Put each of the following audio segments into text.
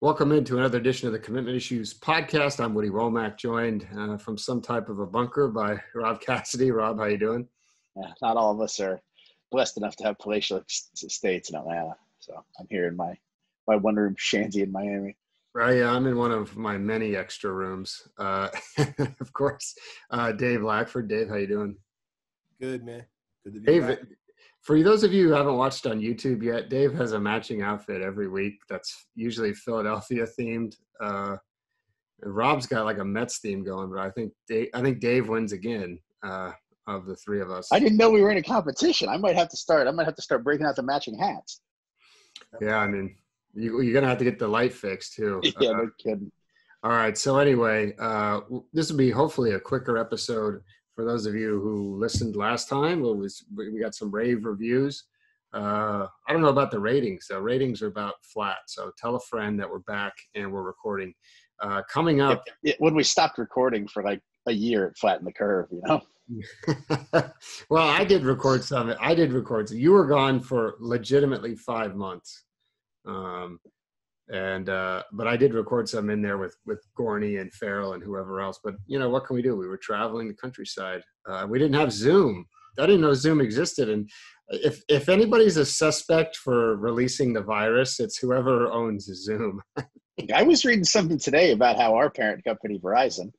Welcome into another edition of the Commitment Issues podcast. I'm Woody Womack, joined from some type of a bunker by Rob Cassidy. Rob, how you doing? Yeah, not all of us are blessed enough to have palatial estates in Atlanta. So I'm here in my one-room shanty in Miami. Right, yeah, I'm in one of my many extra rooms. Of course, Dave Lackford. Dave, how you doing? Good, man. Good to be Dave, back. for those of you who haven't watched on YouTube yet, Dave has a matching outfit every week that's usually Philadelphia themed. Rob's got like a Mets theme going, but I think Dave wins again of the three of us. I didn't know we were in a competition. I might have to start breaking out the matching hats. Yeah, I mean, you're gonna have to get the light fixed too. Yeah, no kidding. All right. So anyway, this will be hopefully a quicker episode for those of you who listened last time. We got some rave reviews. I don't know about the ratings. The ratings are about flat. So tell a friend that we're back and we're recording. Coming up. When we stopped recording for like a year, it flattened the curve, you know? Well, I did record some. You were gone for legitimately 5 months. But I did record some in there with Gorney and Farrell and whoever else. But, you know, what can we do? We were traveling the countryside. We didn't have Zoom. I didn't know Zoom existed. And if anybody's a suspect for releasing the virus, it's whoever owns Zoom. I was reading something today about how our parent company, Verizon,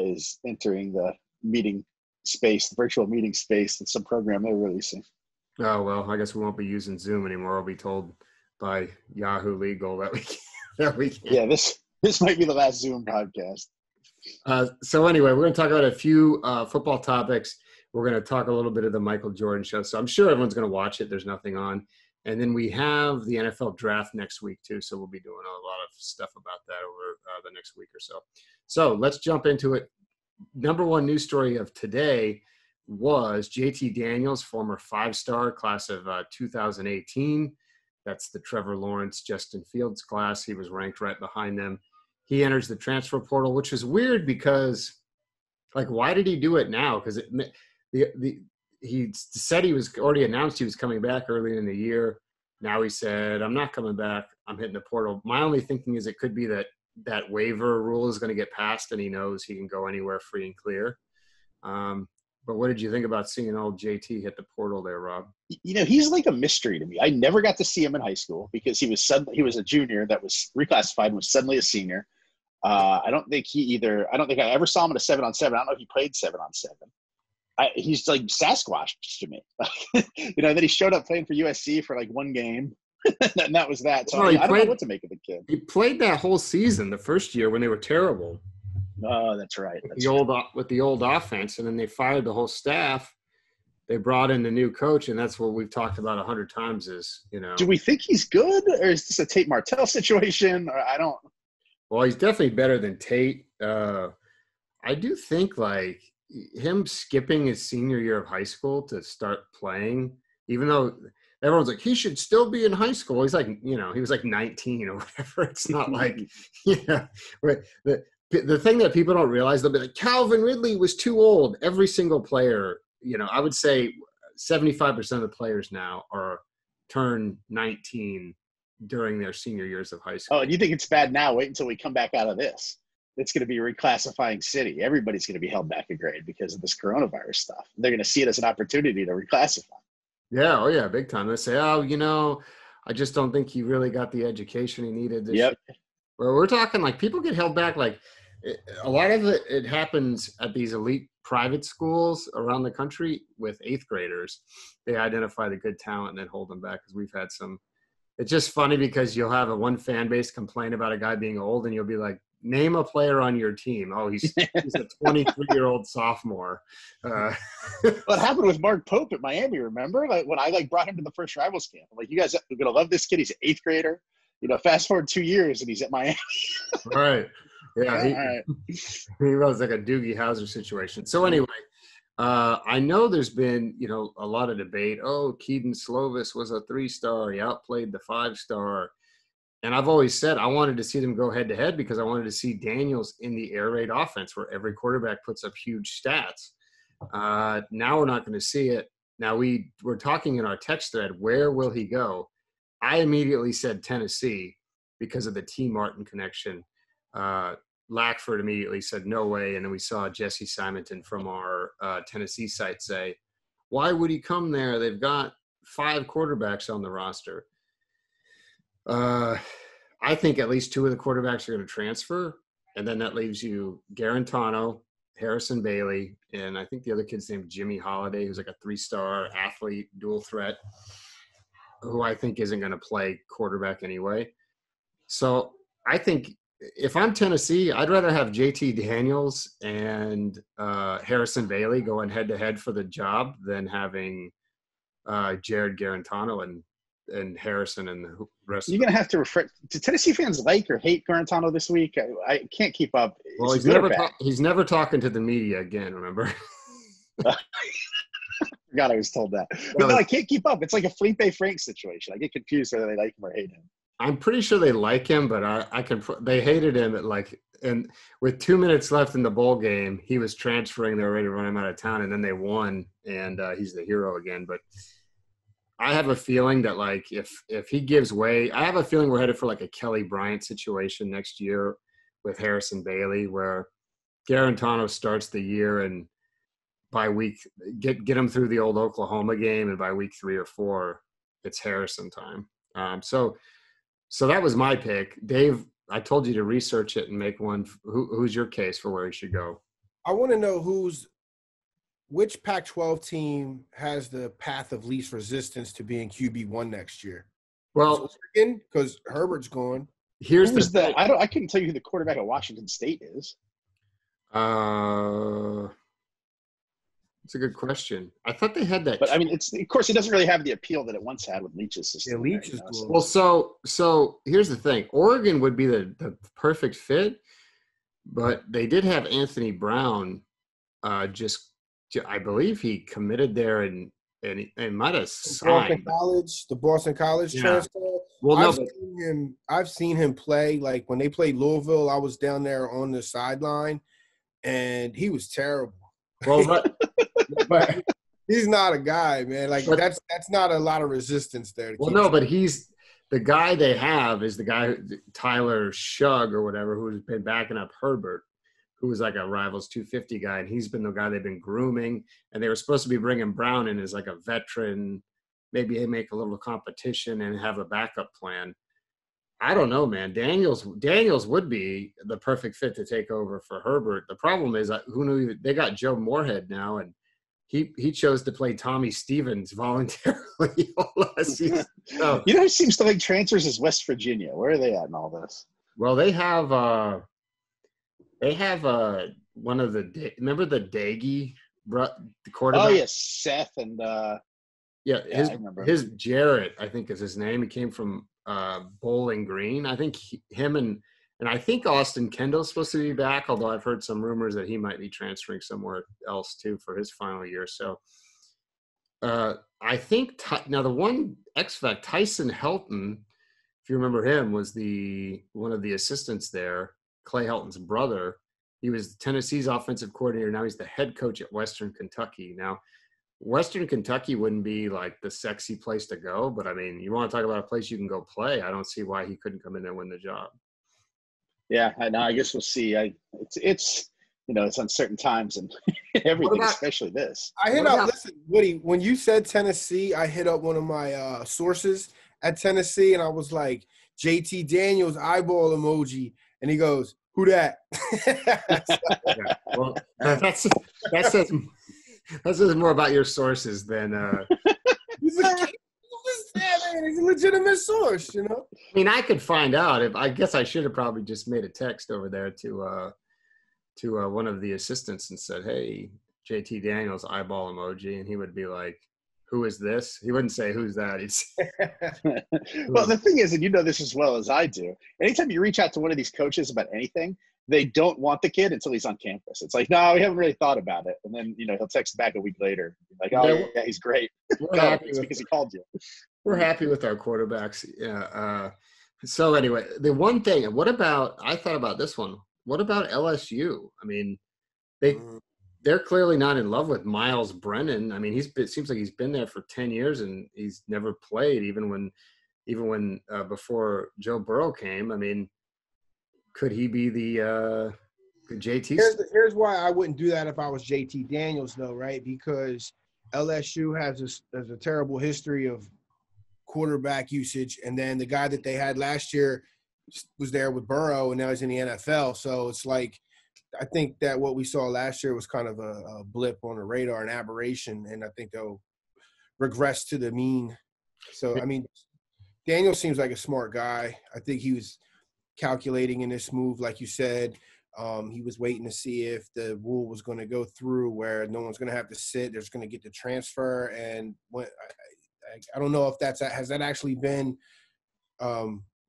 is entering the meeting space, the virtual meeting space, in some program they're releasing. Oh, well, I guess we won't be using Zoom anymore. I'll be told by Yahoo Legal that we can't. Yeah, this might be the last Zoom podcast. So anyway, we're going to talk about a few football topics. We're going to talk a little bit of the Michael Jordan show. So I'm sure everyone's going to watch it. There's nothing on. And then we have the NFL draft next week too. So we'll be doing a lot of stuff about that over the next week or so. So let's jump into it. Number one news story of today was J.T. Daniels, former 5-star class of 2018. That's the Trevor Lawrence, Justin Fields class. He was ranked right behind them. He enters the transfer portal, which is weird because, like, why did he do it now? Because he said he was already announced he was coming back early in the year. Now he said, I'm not coming back. I'm hitting the portal. My only thinking is it could be that waiver rule is going to get passed and he knows he can go anywhere free and clear. But what did you think about seeing old JT hit the portal there, Rob? You know, he's like a mystery to me. I never got to see him in high school because he was a junior that was reclassified and was suddenly a senior. I don't think I ever saw him at a 7-on-7. I don't know if he played 7-on-7. He's like Sasquatch to me. You know, then he showed up playing for USC for like one game, and that was that. So I don't know what to make of the kid. He played that whole season, the first year when they were terrible. Oh, that's right. With the old offense, and then they fired the whole staff. They brought in the new coach, and that's what we've talked about 100 times. Is, you know, do we think he's good, or is this a Tate Martell situation? Or I don't. Well, he's definitely better than Tate. I do think like him skipping his senior year of high school to start playing, even though everyone's like, he should still be in high school. He's like, you know, he was like 19 or whatever. It's not like, yeah. The thing that people don't realize, they'll be like, Calvin Ridley was too old. Every single player, you know, I would say 75% of the players now turn 19 during their senior years of high school. Oh, and you think it's bad now? Wait until we come back out of this. It's going to be a reclassifying city. Everybody's going to be held back a grade because of this coronavirus stuff. They're going to see it as an opportunity to reclassify. Yeah. Oh, yeah. Big time. They say, oh, you know, I just don't think he really got the education he needed this year. Well, we're talking like people get held back. Like a lot of it happens at these elite private schools around the country with 8th graders. They identify the good talent and then hold them back because we've had some. It's just funny because you'll have one fan base complain about a guy being old and you'll be like, name a player on your team. Oh, he's a 23-year-old sophomore. What happened with Mark Pope at Miami, remember? Like when I brought him to the first Rivals camp. I'm like, you guys are going to love this kid. He's an 8th grader. You know, fast forward 2 years and he's at Miami. Right. Yeah. He was like a Doogie Howser situation. So anyway, I know there's been, you know, a lot of debate. Oh, Keaton Slovis was a 3-star. He outplayed the 5-star. And I've always said I wanted to see them go head-to-head because I wanted to see Daniels in the air raid offense where every quarterback puts up huge stats. Now we're not going to see it. Now we're talking in our text thread, where will he go? I immediately said Tennessee. because of the T. Martin connection. Lackford immediately said, no way. And then we saw Jesse Simonton from our Tennessee site say, why would he come there? They've got 5 quarterbacks on the roster. I think at least 2 of the quarterbacks are going to transfer. And then that leaves you Garantano, Harrison Bailey, and I think the other kid's named Jimmy Holiday, who's like a 3-star athlete, dual threat, who I think isn't going to play quarterback anyway. So I think if I'm Tennessee, I'd rather have J.T. Daniels and Harrison Bailey going head-to-head for the job than having Jared Garantano and Harrison and the rest. You're going to have to refer. Do Tennessee fans like or hate Garantano this week? I can't keep up. Well, he's never talking to the media again, remember? I forgot I was told that. But no, I can't keep up. It's like a Felipe Franks situation. I get confused whether they like him or hate him. I'm pretty sure they like him, but they hated him and with 2 minutes left in the bowl game, he was transferring. They were ready to run him out of town, and then they won, and he's the hero again. But I have a feeling that if he gives way, I have a feeling we're headed for like a Kelly Bryant situation next year with Harrison Bailey, where Garantano starts the year and by week get him through the old Oklahoma game, and by week 3 or 4, it's Harrison time. So that was my pick. Dave, I told you to research it and make one. Who's your case for where he should go? I want to know which Pac-12 team has the path of least resistance to being QB1 next year? Well, because Herbert's gone. Here's I couldn't tell you who the quarterback at Washington State is. It's a good question. I thought they had that. But I mean, of course, it doesn't really have the appeal that it once had with Leach's system. Yeah, Leach is cool. Well, so here's the thing. Oregon would be the perfect fit, but they did have Anthony Brown. I believe he committed there and might have signed. The Boston College transfer. Well, I've seen him play. Like when they played Louisville, I was down there on the sideline, and he was terrible. Well, but he's not a guy, man. That's not a lot of resistance there. Well, no, but he's the guy they have is the guy Tyler Shugg or whatever, who's been backing up Herbert, who was like a Rivals 250 guy, and he's been the guy they've been grooming. And they were supposed to be bringing Brown in as like a veteran, maybe they make a little competition and have a backup plan. I don't know, man. Daniels would be the perfect fit to take over for Herbert. The problem is, who knew they got Joe Moorhead now, and he chose to play Tommy Stevens voluntarily all last season. So, who seems to like transfers is West Virginia. Where are they at in all this? Well, they have one of the remember the Daggy, the quarterback. Oh yes, Seth and I remember his Jarrett, I think is his name. He came from Bowling Green. I think him and I think Austin Kendall's supposed to be back, although I've heard some rumors that he might be transferring somewhere else too for his final year. So I think now the one X-Fact, Tyson Helton, if you remember him, was one of the assistants there, Clay Helton's brother. He was Tennessee's offensive coordinator. Now he's the head coach at Western Kentucky. Now, Western Kentucky wouldn't be like the sexy place to go, but I mean, you want to talk about a place you can go play. I don't see why he couldn't come in there and win the job. Yeah, I know. I guess we'll see. It's uncertain times and everything, especially this. I hit up. Listen, Woody, when you said Tennessee, I hit up one of my sources at Tennessee, and I was like, J.T. Daniels eyeball emoji, and he goes, "Who that?" Yeah, well, that says more about your sources than. He's a legitimate source, you know. I mean, I could find out. I guess I should have probably just made a text over there to one of the assistants and said, "Hey, JT Daniels eyeball emoji," and he would be like, "Who is this?" He wouldn't say, "Who's that?" He'd say, well, the thing is, and you know this as well as I do, anytime you reach out to one of these coaches about anything, they don't want the kid until he's on campus. It's like, no, we haven't really thought about it. And then, he'll text back a week later. Like, oh, yeah, he's great. It's because he called you. We're happy with our quarterbacks. Yeah. So anyway, the one thing, I thought about this one. What about LSU? I mean, they're clearly not in love with Miles Brennan. I mean, it seems like he's been there for 10 years and he's never played, even when even when before Joe Burrow came. I mean, could he be the JT? Here's why I wouldn't do that if I was JT Daniels, though, right? Because LSU has a terrible history of quarterback usage, and then the guy that they had last year was there with Burrow, and now he's in the NFL. So it's like, I think that what we saw last year was kind of a blip on the radar, an aberration, and I think they'll regress to the mean. So, I mean, Daniel seems like a smart guy. I think he was calculating in this move, like you said. He was waiting to see if the rule was going to go through where no one's going to have to sit. There's going to get the transfer. And I don't know if has that actually been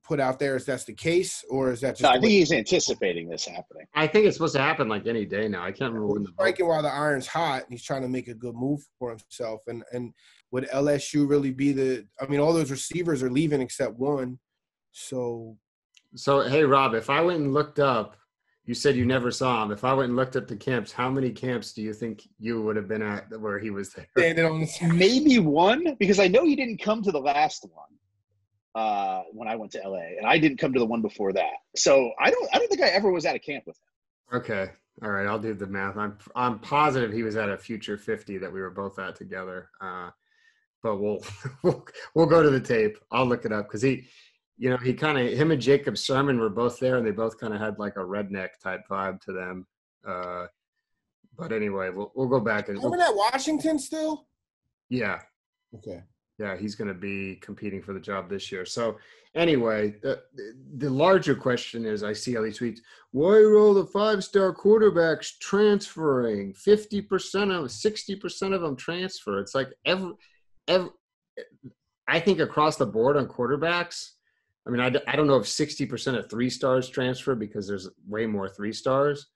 put out there as that's the case, or is that just? No, I think he's anticipating this happening. I think it's supposed to happen like any day now. I can't remember when the striking while the iron's hot. He's trying to make a good move for himself. And would LSU really be all those receivers are leaving except one. So hey, Rob, if I went and looked up, you said you never saw him. If I went and looked at the camps, how many camps do you think you would have been at where he was there? Standing on maybe one, because I know he didn't come to the last one when I went to LA, and I didn't come to the one before that. So I don't think I ever was at a camp with him. Okay, all right, I'll do the math. I'm positive he was at a Future 50 that we were both at together. But we'll go to the tape. I'll look it up because him and Jacob Sermon were both there, and they both kind of had like a redneck type vibe to them. But anyway, we'll go back and. Remember that Washington still? Yeah. Okay. Yeah, he's going to be competing for the job this year. So anyway, the larger question is, I see all these tweets. Why are all the 5-star quarterbacks transferring? 60% of them transfer. It's like I think across the board on quarterbacks. I mean, I don't know if 60% of 3-stars transfer because there's way more 3-stars,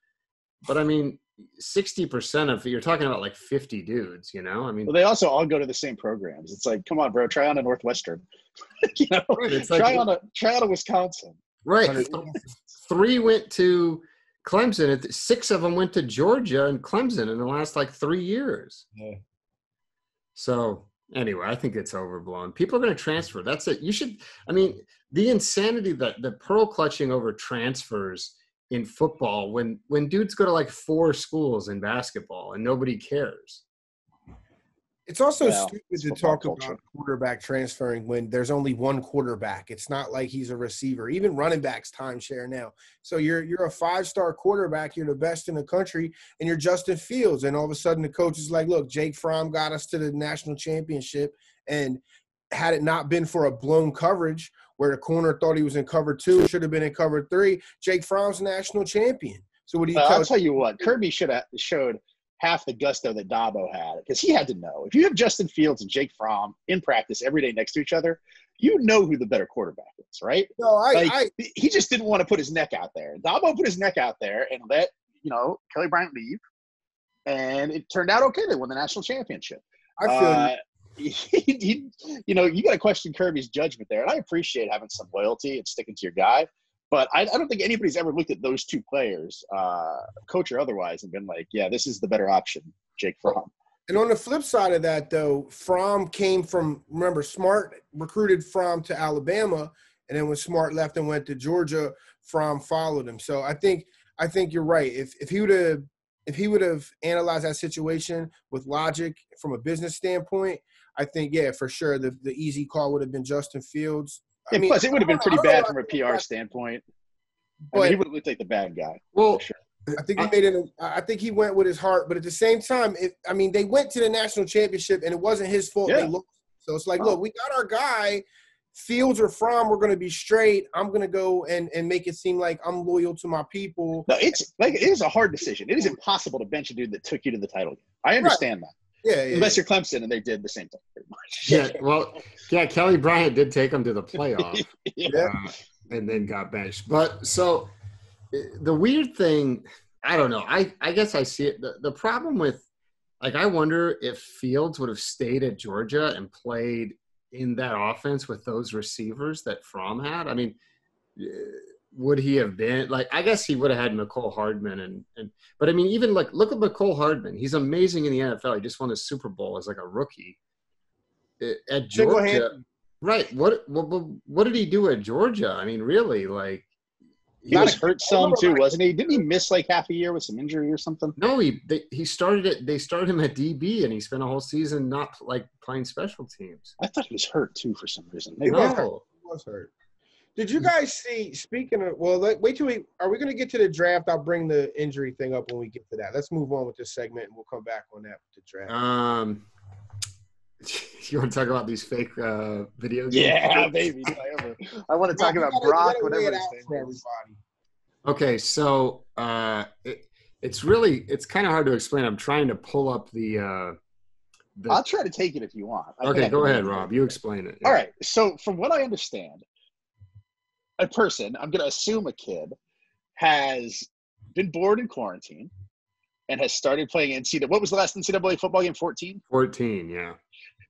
but I mean, 60% of you're talking about like 50 dudes, I mean, well, they also all go to the same programs. It's like, come on, bro, try on a Northwestern, right, it's like, try on a Wisconsin. Right. 3 went to Clemson. 6 of them went to Georgia and Clemson in the last like 3 years. Yeah. So anyway, I think it's overblown. People are going to transfer. That's it. The insanity that the pearl clutching over transfers in football when dudes go to like 4 schools in basketball and nobody cares. It's also stupid to talk about quarterback transferring when there's only one quarterback. It's not like he's a receiver. Even running backs timeshare now. So you're a 5-star quarterback. You're the best in the country, and you're Justin Fields. And all of a sudden the coach is like, look, Jake Fromm got us to the national championship. And had it not been for a blown coverage where the corner thought he was in cover 2, should have been in cover 3, Jake Fromm's national champion. So what do you I'll tell you what, Kirby should have showed half the gusto that Dabo had, because he had to know. If you have Justin Fields and Jake Fromm in practice every day next to each other, you know who the better quarterback is, right? No, he just didn't want to put his neck out there. Dabo put his neck out there and let, Kelly Bryant leave, and it turned out okay. They won the national championship. I feel you got to question Kirby's judgment there, and I appreciate having some loyalty and sticking to your guy. But I don't think anybody's ever looked at those 2 players, coach or otherwise, and been like, yeah, this is the better option, Jake Fromm. And on the flip side of that, though, Fromm came from – remember, Smart recruited Fromm to Alabama, and then when Smart left and went to Georgia, Fromm followed him. So I think you're right. If he would have analyzed that situation with logic from a business standpoint, I think, yeah, for sure, the easy call would have been Justin Fields. Plus, it would have been pretty bad from a PR standpoint. He would have looked like the bad guy. Well, sure. I think he made it. I think he went with his heart, but at the same time, they went to the national championship, and it wasn't his fault. Yeah. They lost. So it's like, look, we got our guy. Fields or Fromm, we're going to be straight. I'm going to go and make it seem like I'm loyal to my people. No, it is a hard decision. It is impossible to bench a dude that took you to the title game. I understand that. Yeah, unless you're Clemson, and they did the same thing pretty much. Yeah, well, Kelly Bryant did take them to the playoff, and then got benched. But so the weird thing, I don't know. I guess I see it. The problem with, I wonder if Fields would have stayed at Georgia and played in that offense with those receivers that Fromm had. I mean, would he have been I guess he would have had McCole Hardman but I mean, even look at McCole Hardman. He's amazing in the NFL. He just won a Super Bowl as a rookie at Georgia. Right. What did he do at Georgia? I mean, really, like He was hurt some too, wasn't he? Didn't he miss like half a year with some injury or something? No, he started it. They started him at DB, and he spent a whole season not like playing special teams. I thought he was hurt too for some reason. He was hurt. Did you guys see? Speaking of, well, wait till are we going to get to the draft? I'll bring the injury thing up when we get to that. Let's move on with this segment, and we'll come back on that with the draft. You want to talk about these fake video games? Yeah, baby. I want to talk about Brock, whatever his name is. Okay, so it's kind of hard to explain. I'm trying to pull up the I'll try to take it if you want. Okay, go ahead, Rob. You explain it. Yeah. All right. So from what I understand, a person, I'm going to assume a kid, has been bored in quarantine and has started playing NCAA. What was the last NCAA football game? 14? 14, yeah.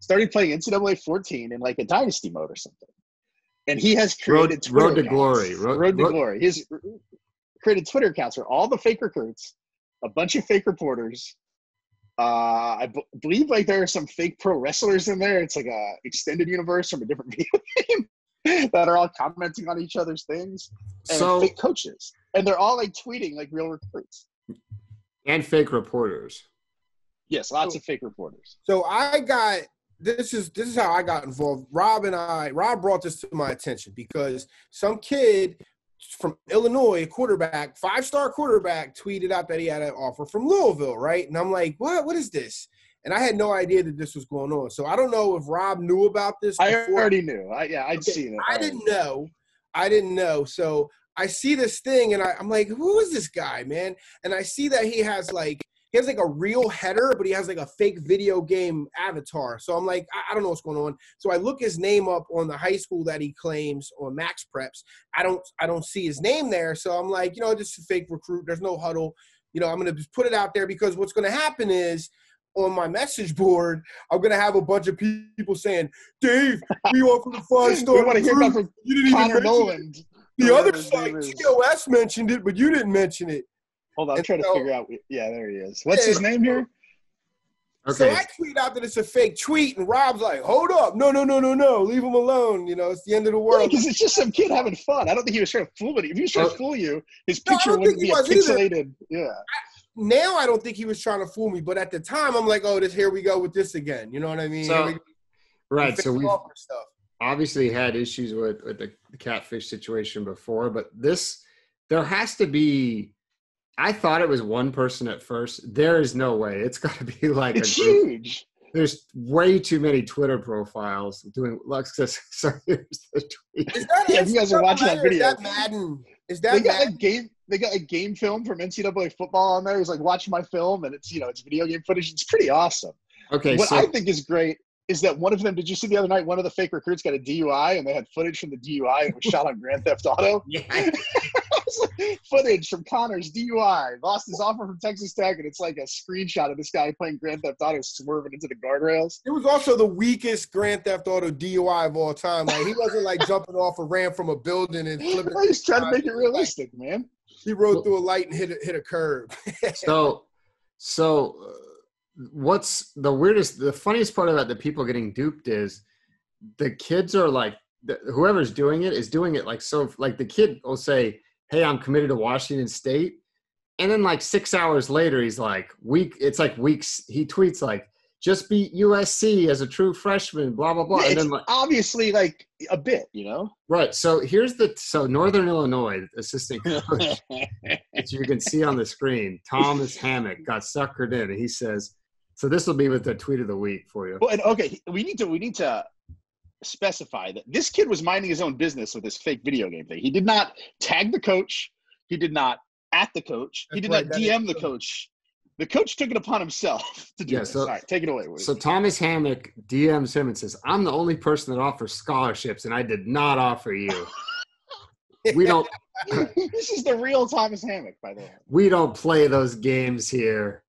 Started playing NCAA 14 in like a dynasty mode or something. And he has created Twitter accounts. Road to Glory. He's created Twitter accounts for all the fake recruits, a bunch of fake reporters. I believe like there are some fake pro wrestlers in there. It's like a extended universe from a different video game that are all commenting on each other's things. And fake coaches. And they're all like tweeting like real recruits. And fake reporters. Yes, lots of fake reporters. So this is how I got involved. Rob brought this to my attention because some kid from Illinois, a quarterback, 5-star quarterback, tweeted out that he had an offer from Louisville, right? And I'm like, what is this? And I had no idea that this was going on. So I don't know if Rob knew about this before. I already knew. I'd seen it. I didn't know. So I see this thing, and I'm like, who is this guy, man? And I see that he has like a real header, but he has like a fake video game avatar. So I'm like, I don't know what's going on. So I look his name up on the high school that he claims on Max Preps. I don't see his name there. So I'm like, just a fake recruit. There's no huddle. I'm going to just put it out there because what's going to happen is on my message board, I'm going to have a bunch of people saying, Dave, we offered a 5-star. We want to hear about from Connor Noland. The other site, TOS mentioned it, but you didn't mention it. Hold on, I'm trying to figure out. Yeah, there he is. What's his name here? Okay. So I tweet out that it's a fake tweet, and Rob's like, hold up. No. Leave him alone. It's the end of the world. Because it's just some kid having fun. I don't think he was trying to fool anybody. If he was trying to fool you, his picture wouldn't be pixelated. Yeah. Now I don't think he was trying to fool me, but at the time, I'm like, oh, here we go with this again. You know what I mean? So we've obviously had issues with the catfish situation before, but there has to be – I thought it was one person at first. There is no way. It's got to be like it's huge. There's way too many Twitter profiles doing. So here's the tweet. You guys are watching that video. Is that Madden? They got a game film from NCAA football on there. He's like, watch my film, and it's it's video game footage. It's pretty awesome. Okay. What I think is great is that one of them. Did you see the other night? One of the fake recruits got a DUI, and they had footage from the DUI and it was shot on Grand Theft Auto. Yeah. Footage from Connor's DUI, lost his offer from Texas Tech, and it's like a screenshot of this guy playing Grand Theft Auto swerving into the guardrails. It was also the weakest Grand Theft Auto DUI of all time. Like he wasn't like jumping off or ran from a building and flipping. He's trying to make it realistic, man. He rode through a light and hit a curb. So what's the weirdest? The funniest part about the people getting duped is the kids are like whoever's doing it is doing it like so. Like the kid will say, hey, I'm committed to Washington State. And then like 6 hours later, he's like, it's like weeks. He tweets like, just beat USC as a true freshman, blah, blah, blah. Yeah, and then like, obviously like a bit, Right. So so Northern Illinois assistant coach, which you can see on the screen, Thomas Hammock got suckered in. And he says, so this will be with the tweet of the week for you. Well, and okay, we need to specify that this kid was minding his own business with this fake video game thing. He did not tag the coach. He did not at the coach. He did not DM the coach. The coach took it upon himself to do this. All right, take it away. So Thomas Hammock DMs him and says, I'm the only person that offers scholarships, and I did not offer you. We don't – This is the real Thomas Hammock, by the way. We don't play those games here.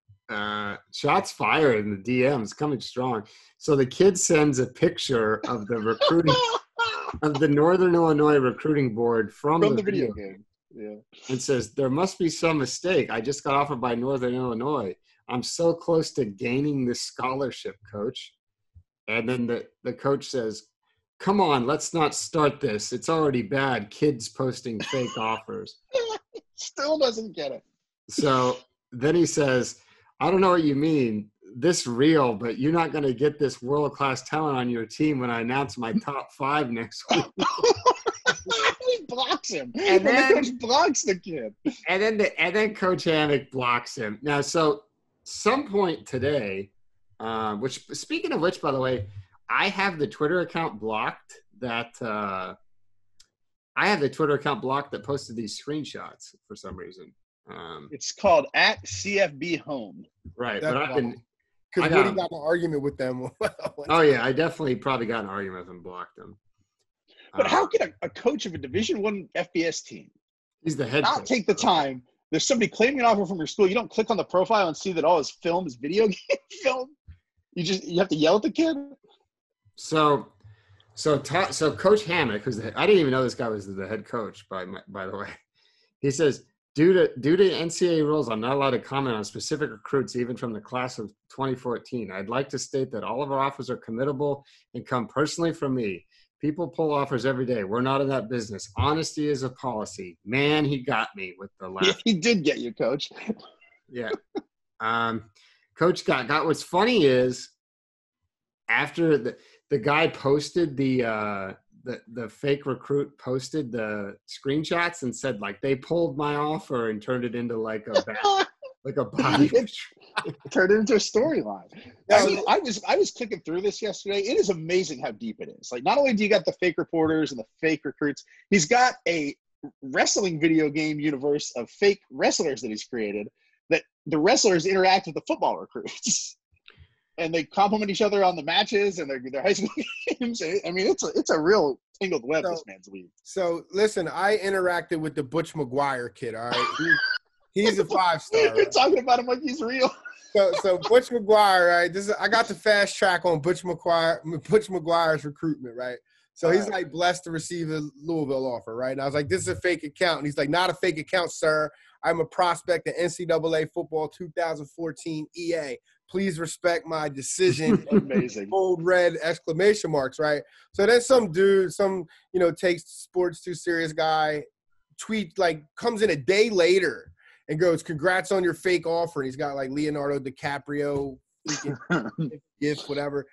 Shots fired in the DMs coming strong. So the kid sends a picture of the recruiting of the Northern Illinois recruiting board from the video game. Yeah. And says, there must be some mistake. I just got offered by Northern Illinois. I'm so close to gaining this scholarship, coach. And then the coach says, come on, let's not start this. It's already bad. Kids posting fake offers. Still doesn't get it. So then he says, I don't know what you mean. This real, but you're not going to get this world-class talent on your team when I announce my top 5 next week. He blocks him. And then the coach blocks the kid. And then Coach Hammock blocks him. Now, so some point today, which speaking of which, by the way, I have the Twitter account blocked that posted these screenshots for some reason. It's called @CFB Home. Right, That's but I've been. Because Woody got in an argument with them. Oh yeah, I definitely probably got in an argument with him, blocked them. But how can a coach of a Division I FBS team he's the head not coach, take the time? There's somebody claiming an offer from your school. You don't click on the profile and see that all his film is video game film. You have to yell at the kid. So Coach Hammock, who's I didn't even know this guy was the head coach. By the way, he says due to NCAA rules, I'm not allowed to comment on specific recruits, even from the class of 2014. I'd like to state that all of our offers are committable and come personally from me. People pull offers every day. We're not in that business. Honesty is a policy. Man, he got me with the laugh. Yeah, he did get you, Coach. Yeah. Coach got what's funny is after the guy posted the fake recruit posted the screenshots and said like they pulled my offer and turned it into like a body. Turned it into a storyline. I mean, I was clicking through this yesterday. It is amazing how deep it is. Like, not only do you got the fake reporters and the fake recruits, he's got a wrestling video game universe of fake wrestlers that he's created that the wrestlers interact with the football recruits. And they compliment each other on the matches and their high school games. I mean, it's a real tangled web this man's weave. So, listen, I interacted with the Butch McGuire kid, all right? He's a 5-star. You're talking about him like he's real. So Butch McGuire, right? I got the fast track on Butch McGuire's recruitment, right? So he's like blessed to receive a Louisville offer, right? And I was like, this is a fake account. And he's like, not a fake account, sir. I'm a prospect at NCAA Football 2014 EA. Please respect my decision. Amazing. Bold red exclamation marks, right? So then some dude, takes sports too serious guy, comes in a day later and goes, congrats on your fake offer. And he's got like Leonardo DiCaprio, gift, whatever.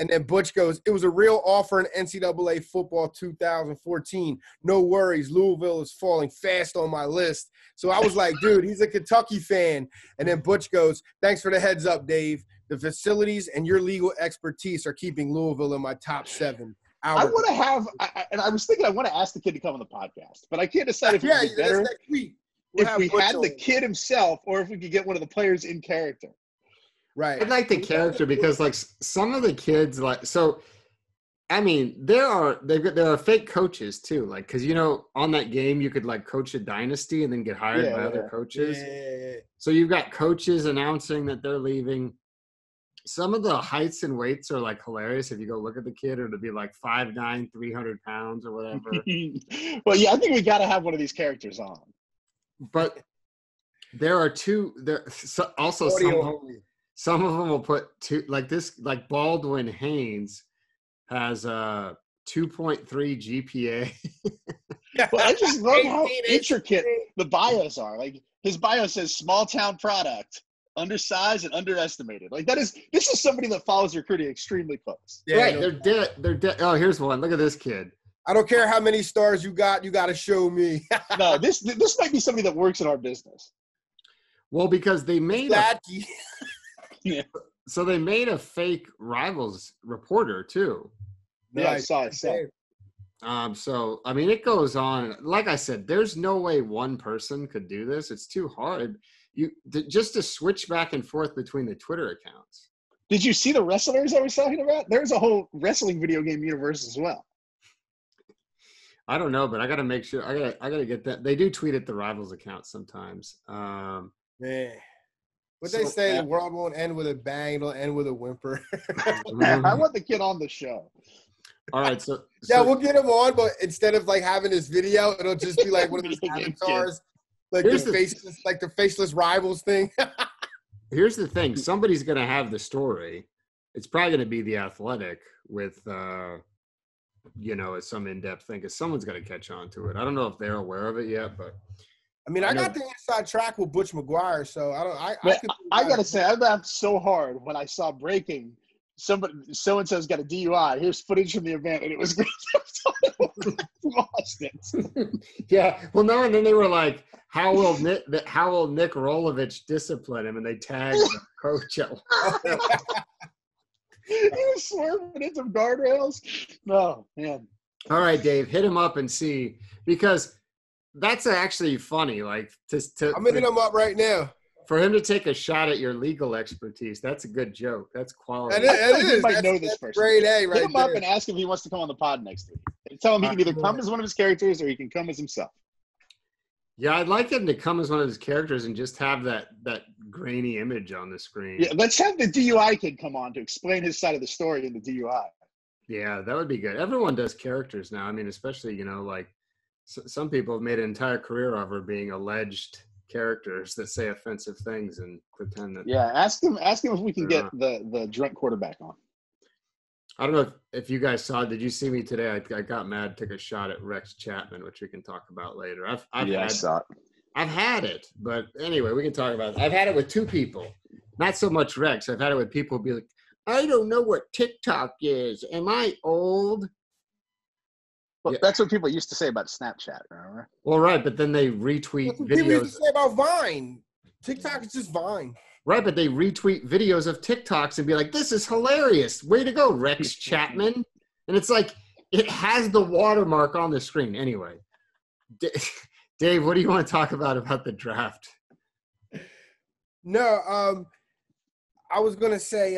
And then Butch goes, it was a real offer in NCAA Football 2014. No worries. Louisville is falling fast on my list. So I was like, dude, he's a Kentucky fan. And then Butch goes, thanks for the heads up, Dave. The facilities and your legal expertise are keeping Louisville in my top 7. I want to have – and I was thinking I want to ask the kid to come on the podcast, but I can't decide if it would be better if we had the kid himself or if we could get one of the players in character. Right. I like the character because like some of the kids I mean, there are fake coaches too, like because on that game you could like coach a dynasty and then get hired by other coaches. Yeah. So you've got coaches announcing that they're leaving. Some of the heights and weights are like hilarious. If you go look at the kid, it'll be like 5'9", 300 pounds or whatever. Well, yeah, I think we got to have one of these characters on. But there are two. Also some of them will put two, like this, like Baldwin Haynes has a 2.3 GPA. Well, I just love how intricate the bios are. Like his bio says small town product, undersized and underestimated. Like this is somebody that follows recruiting extremely close. Yeah, right. They're dead. Oh, here's one. Look at this kid. I don't care how many stars you got to show me. No, this might be somebody that works in our business. Well, because they made yeah. So they made a fake Rivals reporter too. Yeah, I saw it. So I mean, it goes on. Like I said, there's no way one person could do this. It's too hard. Just to switch back and forth between the Twitter accounts. Did you see the wrestlers I was talking about? There's a whole wrestling video game universe as well. I don't know, but I got to make sure. I got to get that. They do tweet at the Rivals account sometimes. Man. What they say, the world won't end with a bang, it'll end with a whimper. I want the kid on the show. All right, so we'll get him on, but instead of like having this video, it'll just be like one of those avatars, like the faceless Rivals thing. Here's the thing: somebody's gonna have the story. It's probably gonna be The Athletic with as some in-depth thing because someone's got to catch on to it. I don't know if they're aware of it yet, but I mean, I got the inside track with Butch McGuire, so I gotta say, I laughed so hard when I saw breaking. So-and-so's got a DUI. Here's footage from the event, and it was great. Lost it. Yeah. Well, no, and then they were like, "How will Nick Rolovich discipline him?" And they tagged the coach. He was swerving into guardrails. No, man. All right, Dave, hit him up and see, because that's actually funny. Like I'm hitting him up right now. For him to take a shot at your legal expertise, that's a good joke. That's quality. It is. You might know this person. Grade A, right? Hit him up and ask him if he wants to come on the pod next week. And tell him he can either come as one of his characters or he can come as himself. Yeah, I'd like him to come as one of his characters and just have that grainy image on the screen. Yeah, let's have the DUI kid come on to explain his side of the story in the DUI. Yeah, that would be good. Everyone does characters now. I mean, especially, like some people have made an entire career over being alleged characters that say offensive things and pretend that. Yeah, ask him if we can get the drunk quarterback on. I don't know if you guys saw. Did you see me today? I got mad, took a shot at Rex Chapman, which we can talk about later. I saw it. I've had it, but anyway, we can talk about it. I've had it with two people, not so much Rex. I've had it with people who be like, "I don't know what TikTok is. Am I old?" Well, that's what people used to say about Snapchat, remember? Well, right, but then they retweet videos. People used to say about Vine. TikTok is just Vine. Right, but they retweet videos of TikToks and be like, "This is hilarious. Way to go, Rex Chapman." And it's like, it has the watermark on the screen. Anyway, Dave, what do you want to talk about the draft? No, I was going to say,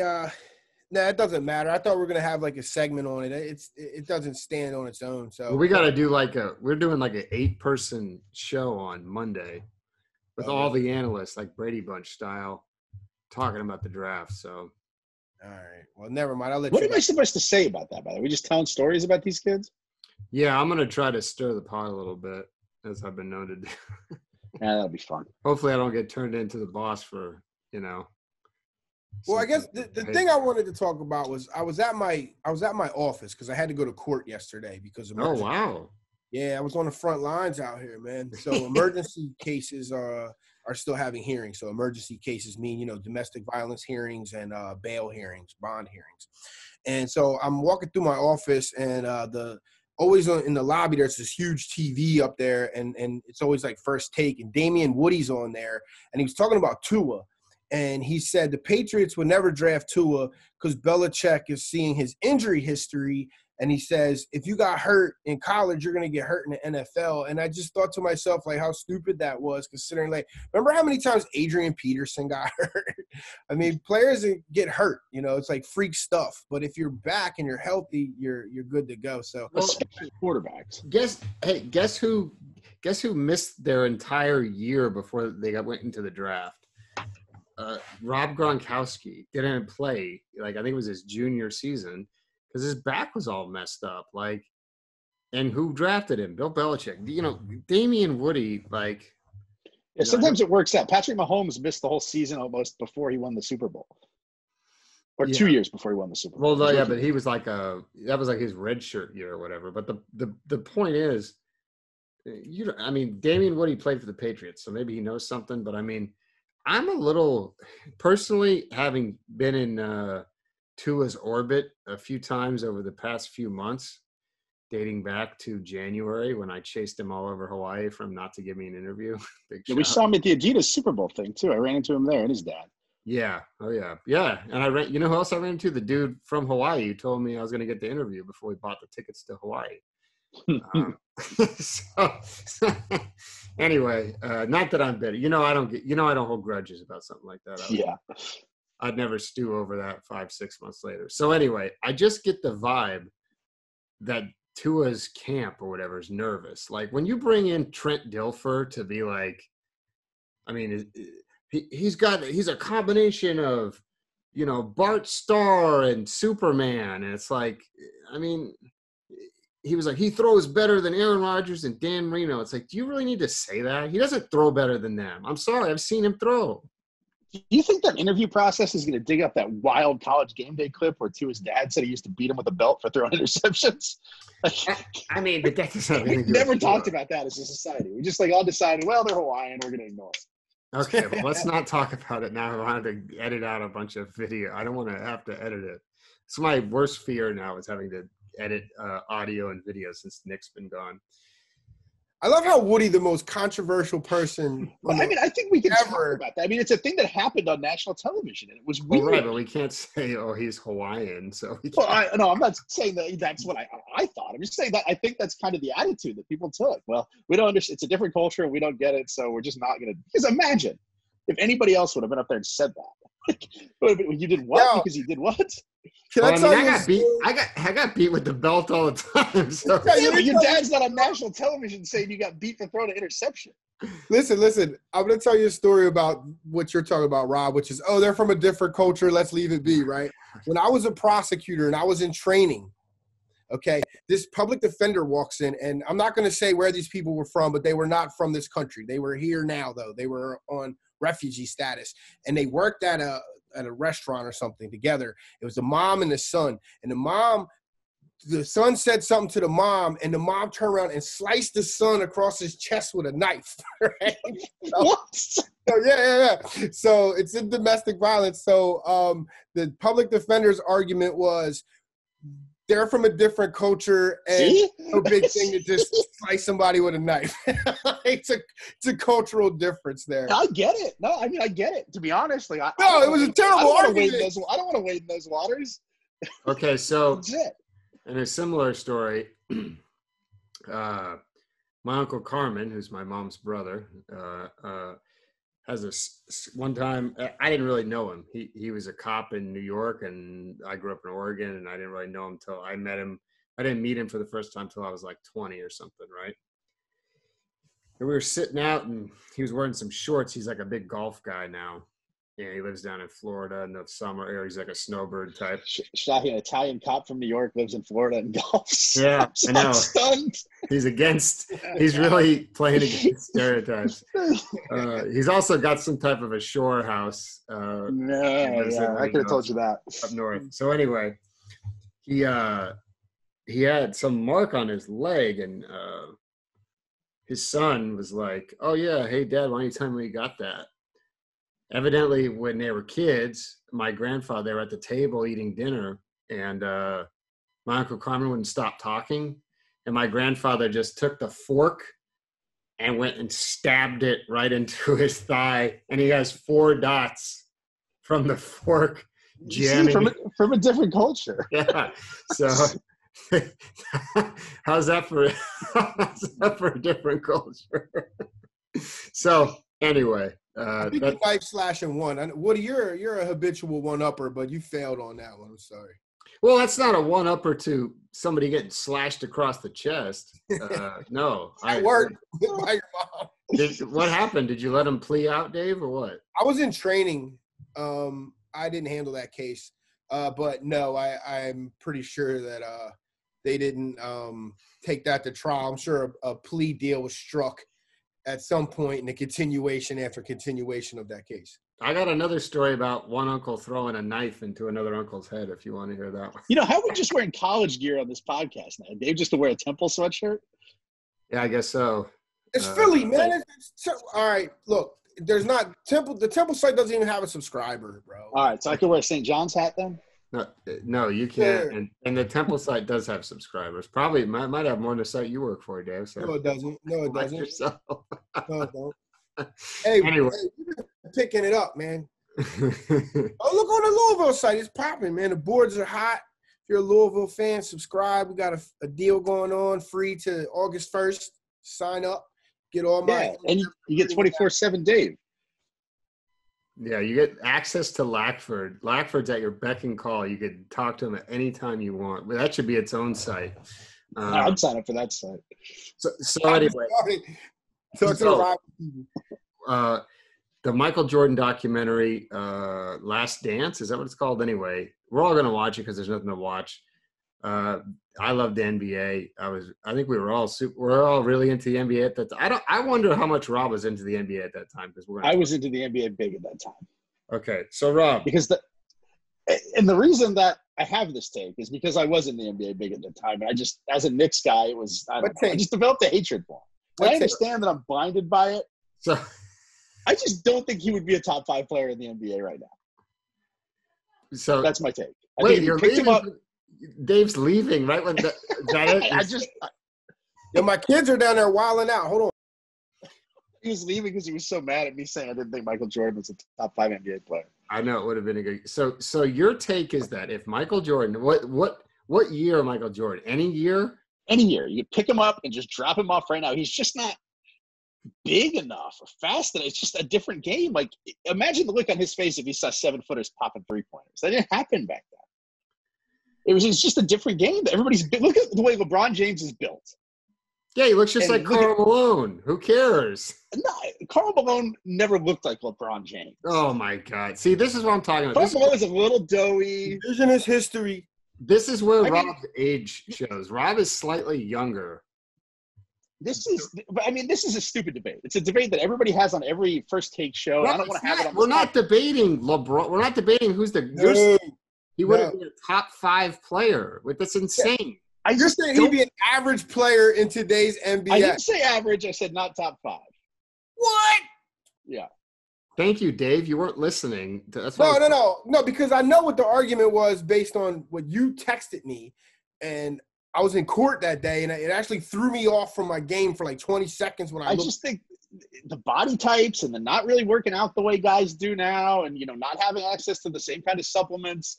no, it doesn't matter. I thought we were going to have like a segment on it. It doesn't stand on its own. So we got to do we're doing like an 8-person show on Monday with all the analysts, like Brady Bunch style, talking about the draft. So, all right. Well, never mind. I'll let What am I supposed to say about that, by the way? We just telling stories about these kids? Yeah, I'm going to try to stir the pot a little bit, as I've been known to do. Yeah, that'll be fun. Hopefully I don't get turned into the boss for, Well, I guess the thing I wanted to talk about was I was at my office because I had to go to court yesterday because of Oh, wow. Yeah, I was on the front lines out here, man. So emergency cases are still having hearings. So emergency cases mean, domestic violence hearings and bail hearings, bond hearings. And so I'm walking through my office and always in the lobby, there's this huge TV up there and it's always like First Take, and Damian Woody's on there and he was talking about Tua. And he said the Patriots would never draft Tua because Belichick is seeing his injury history. And he says, if you got hurt in college, you're going to get hurt in the NFL. And I just thought to myself, like, how stupid that was, considering, like, remember how many times Adrian Peterson got hurt? I mean, players get hurt. It's like freak stuff. But if you're back and you're healthy, you're good to go. So, especially quarterbacks. Guess who missed their entire year before they went into the draft? Rob Gronkowski didn't play. I think it was his junior season because his back was all messed up. And who drafted him? Bill Belichick. Damian Woody. Yeah, sometimes it works out. Patrick Mahomes missed the whole season almost before he won the Super Bowl, or 2 years before he won the Super Bowl. Well, yeah, but he was that was like his red shirt year or whatever. But the point is, Damian Woody played for the Patriots, so maybe he knows something. But I'm a little personally, having been in Tua's orbit a few times over the past few months, dating back to January when I chased him all over Hawaii for him not to give me an interview. We saw him at the Adidas Super Bowl thing too. I ran into him there and his dad. Yeah. Oh yeah. Yeah. And you know who else I ran into? The dude from Hawaii who told me I was going to get the interview before we bought the tickets to Hawaii. Anyway, not that I'm bitter. I don't hold grudges about something like that. I'd never stew over that 5-6 months later. So anyway, I just get the vibe that Tua's camp or whatever is nervous. Like when you bring in Trent Dilfer to be he's a combination of, Bart Starr and Superman. And it's he was like, he throws better than Aaron Rodgers and Dan Marino. It's like, do you really need to say that? He doesn't throw better than them. I'm sorry. I've seen him throw. Do you think that interview process is going to dig up that wild college game day clip where Tua's dad said he used to beat him with a belt for throwing interceptions? But that doesn't have anything We've to do never with talked Tua. about that as a society. We just all decided, well, they're Hawaiian, we're going to ignore it. Okay, well, let's not talk about it now. I wanted to edit out a bunch of video. I don't want to have to edit it. It's my worst fear now is having to edit audio and video since Nick's been gone. I love how Woody, the most controversial person. Well, I think we can talk about that. It's a thing that happened on national television, and it was weird. Well, right, but we can't say, "Oh, he's Hawaiian." So I'm not saying that that's what I thought. I'm just saying that I think that's kind of the attitude that people took. Well, we don't understand. It's a different culture. We don't get it, so we're just not going to. Because imagine if anybody else would have been up there and said that. You did what? No. Because you did what? I got beat with the belt all the time. So. Yeah, but your dad's not on national television saying you got beat for throwing an interception. Listen. I'm going to tell you a story about what you're talking about, Rob, which is, they're from a different culture. Let's leave it be, right? When I was a prosecutor and I was in training, okay, this public defender walks in, and I'm not going to say where these people were from, but they were not from this country. They were here now, though. They were on refugee status, and they worked at a restaurant or something together. It was the mom and the son, and the son said something to the mom, and the mom turned around and sliced the son across his chest with a knife. Right? What? So, yeah. So it's in domestic violence. So the public defender's argument was they're from a different culture, and no big thing to just slice somebody with a knife. It's a cultural difference there. I get it. No, I get it. To be honest, it was a terrible argument. I don't want to wade in those waters. Okay, so That's it. in a similar story, my Uncle Carmen, who's my mom's brother, has this one time. I didn't really know him. He was a cop in New York, and I grew up in Oregon, and I didn't really know him until I met him. I didn't meet him for the first time till I was like 20 or something, right? And we were sitting out, and he was wearing some shorts. He's like a big golf guy now. Yeah, he lives down in Florida in the summer area. He's like a snowbird type. Shahi, an Italian cop from New York, lives in Florida and golfs. Yeah, I know. Stunned. He's really playing against stereotypes. He's also got some type of a shore house. I could have told you that. Up north. So anyway, he had some mark on his leg, and his son was like, "Oh yeah, hey Dad, why don't you tell me where you got that?" Evidently, when they were kids, my grandfather, they were at the table eating dinner, and my Uncle Carmen wouldn't stop talking. And my grandfather just took the fork and went and stabbed it right into his thigh. And he has 4 dots from the fork jamming. From a different culture. Yeah. So how's that for a different culture? So anyway. I think you knife slashing one. Woody, you're a habitual one-upper, but you failed on that one. I'm sorry. Well, that's not a one-upper to somebody getting slashed across the chest. No. That worked by your mom. What happened? Did you let him plea out, Dave, or what? I was in training. I didn't handle that case. But no, I'm pretty sure that they didn't take that to trial. I'm sure a plea deal was struck at some point in the continuation after continuation of that case. I got another story about one uncle throwing a knife into another uncle's head, if you want to hear that one. How are we just wearing college gear on this podcast now? Dave just to wear a Temple sweatshirt? Yeah, I guess so. It's Philly, man. All right, look, there's not Temple. The Temple site doesn't even have a subscriber, bro. All right, so I can wear a St. John's hat then? No, you can't. Sure. And the Temple site does have subscribers. Probably might have more than the site you work for, Dave. So. No, it doesn't. No, it doesn't. Yourself. No, it don't. Hey, you're picking it up, man. Look on the Louisville site. It's popping, man. The boards are hot. If you're a Louisville fan, subscribe. We got a deal going on, free to August 1st. Sign up. Get all my and you get 24/7 Dave. Yeah, you get access to Lackford. Lackford's at your beck and call. You could talk to him at any time you want. But that should be its own site. I'd sign up for that site. So anyway. The Michael Jordan documentary, Last Dance, is that what it's called? Anyway, we're all going to watch it because there's nothing to watch. I love the NBA. I think we're all really into the NBA at that time. I wonder how much Rob was into the NBA at that time, because I was into the NBA big at that time. Okay, so Rob, Because the reason that I have this take is because I was in the NBA big at the time, and I just, as a Knicks guy, I just developed a hatred for him. And I understand that I'm blinded by it. so I just don't think he would be a top 5 player in the NBA right now. so That's my take. wait, you're leaving. Dave's leaving right when that it? Yo, my kids are down there wilding out. Hold on. He was leaving because he was so mad at me saying I didn't think Michael Jordan was a top 5 NBA player. I know it would have been a good. So your take is that if Michael Jordan, what year Michael Jordan? Any year? Any year, you pick him up and just drop him off right now. He's just not big enough or fast enough. It's just a different game. Like, imagine the look on his face if he saw 7-footers popping 3-pointers. That didn't happen back then. It's just a different game. Everybody's look at the way LeBron James is built. Yeah, he looks just like Karl Malone. Who cares? No, Karl Malone never looked like LeBron James. Oh my God! See, this is what I'm talking about. Karl Malone is a little doughy. Vision is history. This is where Rob's age shows. Rob is slightly younger. This is a stupid debate. It's a debate that everybody has on every First Take show. I don't want to have it on. We're not debating LeBron. We're not debating who's the. He wouldn't be a top 5 player. That's insane. Yeah. I just think he'd be an average player in today's NBA. I didn't say average. I said not top 5. What? Yeah. Thank you, Dave. You weren't listening. That's No, because I know what the argument was based on what you texted me, and I was in court that day, and it actually threw me off from my game for like 20 seconds when I looked. Just think the body types and the not really working out the way guys do now, and not having access to the same kind of supplements.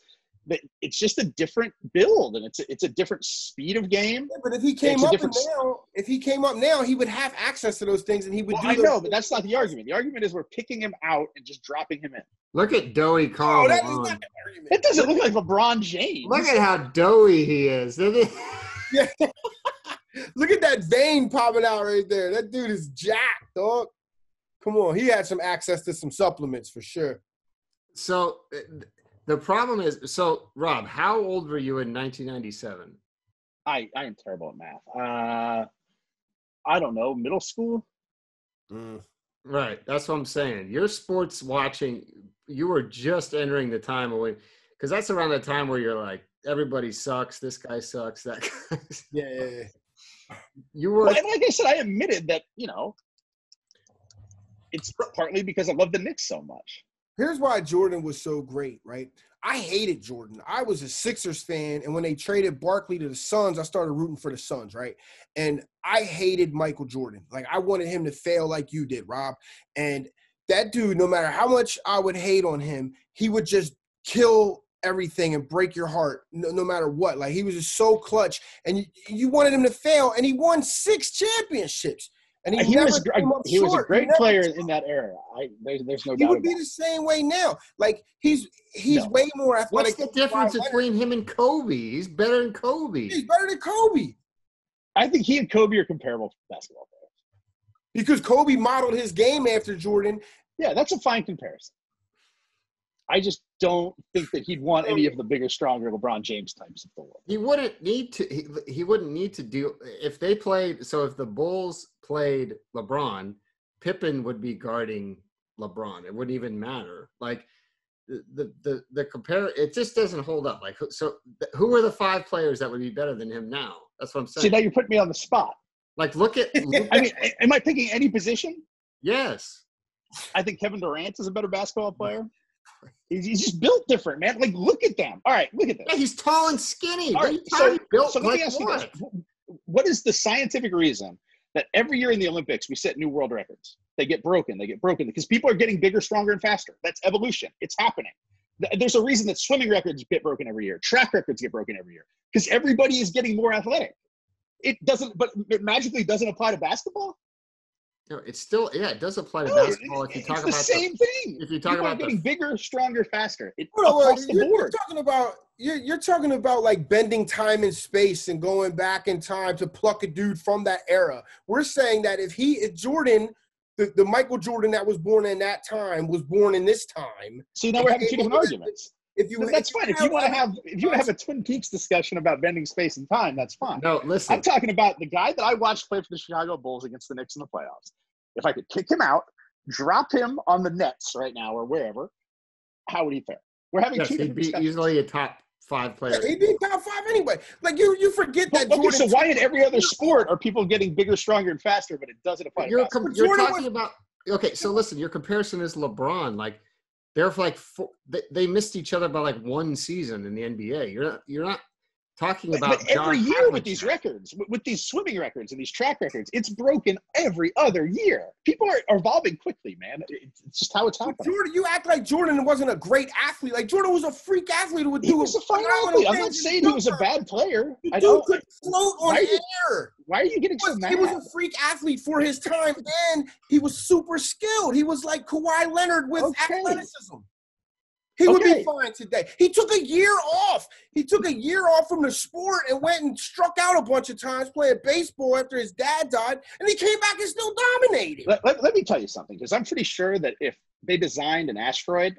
It's just a different build, and it's a different speed of game. Yeah, but if he came up now, he would have access to those things, and he would do. I know, but that's not the argument. The argument is we're picking him out and just dropping him in. Look at doughy Karl Malone. It doesn't look like LeBron James. Look at how doughy he is. Yeah. Look at that vein popping out right there. That dude is jacked, dog. Come on, he had some access to some supplements for sure. So. The problem is, Rob, how old were you in 1997? I am terrible at math. I don't know, middle school? Right, that's what I'm saying. Your sports watching, you were just entering the time when, because that's around the time where you're like, everybody sucks, this guy sucks, that guy. Yeah. You were. Well, and like I said, I admitted that, it's partly because I love the Knicks so much. Here's why Jordan was so great, right? I hated Jordan. I was a Sixers fan, and when they traded Barkley to the Suns, I started rooting for the Suns, right? And I hated Michael Jordan. Like, I wanted him to fail like you did, Rob. And that dude, no matter how much I would hate on him, he would just kill everything and break your heart no matter what. Like, he was just so clutch, and you wanted him to fail, and he won 6 championships. And he was a great player in that era. There's no doubt. He would be the same way now. Like, he's way more athletic. What's the difference between him and Kobe? He's better than Kobe. He's better than Kobe. I think he and Kobe are comparable basketball players. Because Kobe modeled his game after Jordan. Yeah, that's a fine comparison. I just don't think that he'd want any of the bigger, stronger LeBron James types of the world. He wouldn't need to. He wouldn't need to do if they played. So if the Bulls played LeBron, Pippen would be guarding LeBron. It wouldn't even matter. Like the compare, it just doesn't hold up. Like, so who are the 5 players that would be better than him now? That's what I'm saying. See, now you're putting me on the spot. Like, look at. I mean, am I picking any position? Yes. I think Kevin Durant is a better basketball player. He's just built different, man. Like, look at them. All right, look at this. Yeah, he's tall and skinny. All right, so let me ask you this. What is the scientific reason that every year in the Olympics we set new world records? They get broken because people are getting bigger, stronger, and faster. That's evolution. It's happening. There's a reason that swimming records get broken every year. Track records get broken every year because everybody is getting more athletic. It magically doesn't apply to basketball. No, it's still, it does apply to basketball. If you talk about the same thing. If you talk about getting bigger, stronger, faster, across the board. You're talking about like bending time and space and going back in time to pluck a dude from that era. We're saying that if Jordan, the Michael Jordan that was born in that time was born in this time. See, now we're having 2 different arguments. That's fine. If you want to have a Twin Peaks discussion about bending space and time, that's fine. No, listen. I'm talking about the guy that I watched play for the Chicago Bulls against the Knicks in the playoffs. If I could kick him out, drop him on the Nets right now or wherever, how would he fare? We're having Yes, two he'd different be discussions. easily a top 5 player. Yeah, he'd be top 5 anyway. Like you forget that Okay, Jordan. so why in every other sport are people getting bigger, stronger, and faster, but it doesn't apply to basketball? You're talking about okay. So listen, your comparison is LeBron. Like they're like they missed each other by like 1 season in the NBA. You're not talking about but every year with these records, with these swimming records and these track records, it's broken every other year. People are evolving quickly, man. It's just how it's happening. Jordan, you act like Jordan wasn't a great athlete. Like Jordan was a freak athlete who would do. He was a fine athlete. I'm not saying he was a bad player. The dude could float on air. Why are you getting so mad? He was a freak athlete for his time, and he was super skilled. He was like Kawhi Leonard with athleticism. He would be fine today. He took a year off. He took a year off from the sport and went and struck out a bunch of times playing baseball after his dad died, and he came back and still dominated. Let me tell you something, because I'm pretty sure that if they designed an android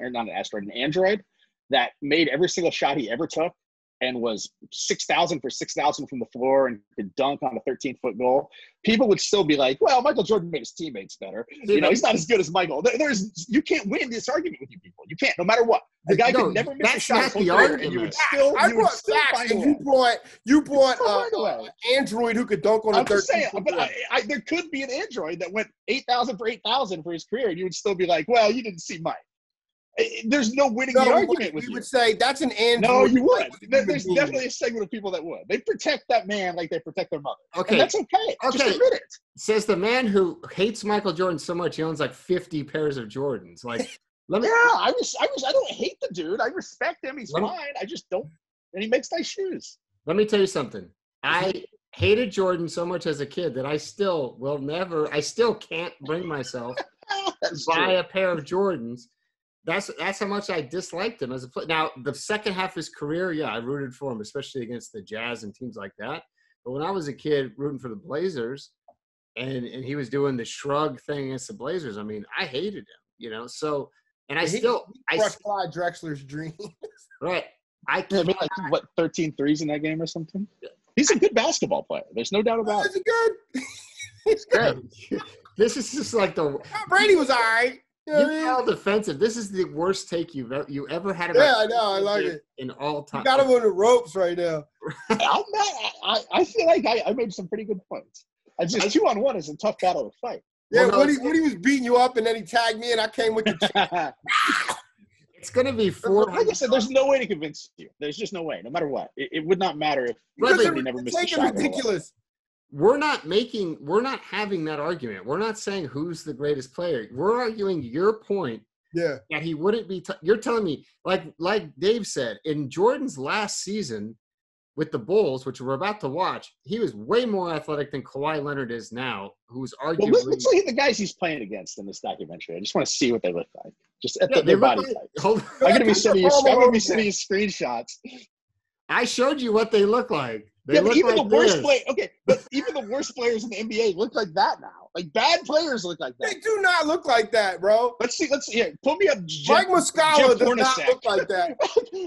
that made every single shot he ever took and was 6,000 for 6,000 from the floor and could dunk on a 13-foot goal, people would still be like, well, Michael Jordan made his teammates better. You know, he's not as good as Michael. You can't win this argument with you people. You can't, no matter what. The guy could never miss a shot his whole career, and you would still find a way. You brought Android who could dunk on a 13-foot goal. But there could be an Android that went 8,000 for 8,000 for his career, and you would still be like, well, you didn't see Mike. There's no winning the argument with you. We would say that's an Android. No, you would. There's definitely a segment of people that would. They protect that man like they protect their mother. Okay. And that's okay. Just admit it. Says the man who hates Michael Jordan so much he owns like 50 pairs of Jordans. Like, I don't hate the dude. I respect him. He's fine. I just don't. And he makes nice shoes. Let me tell you something. I hated Jordan so much as a kid that I still can't bring myself to buy a pair of Jordans. That's how much I disliked him as a player. Now, the second half of his career, I rooted for him, especially against the Jazz and teams like that. But when I was a kid rooting for the Blazers and he was doing the shrug thing against the Blazers, I mean, I hated him, you know. So, and I crushed Clyde Drexler's dreams. Made Right. like, 13 threes in that game or something? He's a good basketball player. There's no doubt about it. Is he good? He's great. This is just like Tom Brady was all right. You're all defensive. This is the worst take you ever had about. Yeah, I know. I like it. In all time. You got him on the ropes right now. I feel like I made some pretty good points. I just 2-on-1 is a tough battle to fight. Yeah, when he was beating you up and then he tagged me and I came with the It's going to be 4. Like I said, there's no way to convince you. There's just no way, no matter what. It would not matter if he never missed a shot. Ridiculous. We're not having that argument. We're not saying who's the greatest player. We're arguing your point. Yeah. That he wouldn't be. You're telling me, like Dave said, in Jordan's last season with the Bulls, which we're about to watch, he was way more athletic than Kawhi Leonard is now, who's arguably. Well, let's look at the guys he's playing against in this documentary. I just want to see what they look like. Just at their body types. I'm going to be sending you screenshots. I showed you what they look like. But even the worst players in the NBA look like that now. Like bad players look like that. They do not look like that, bro. Let's see. Pull me up. Mike Muscala does not look like that.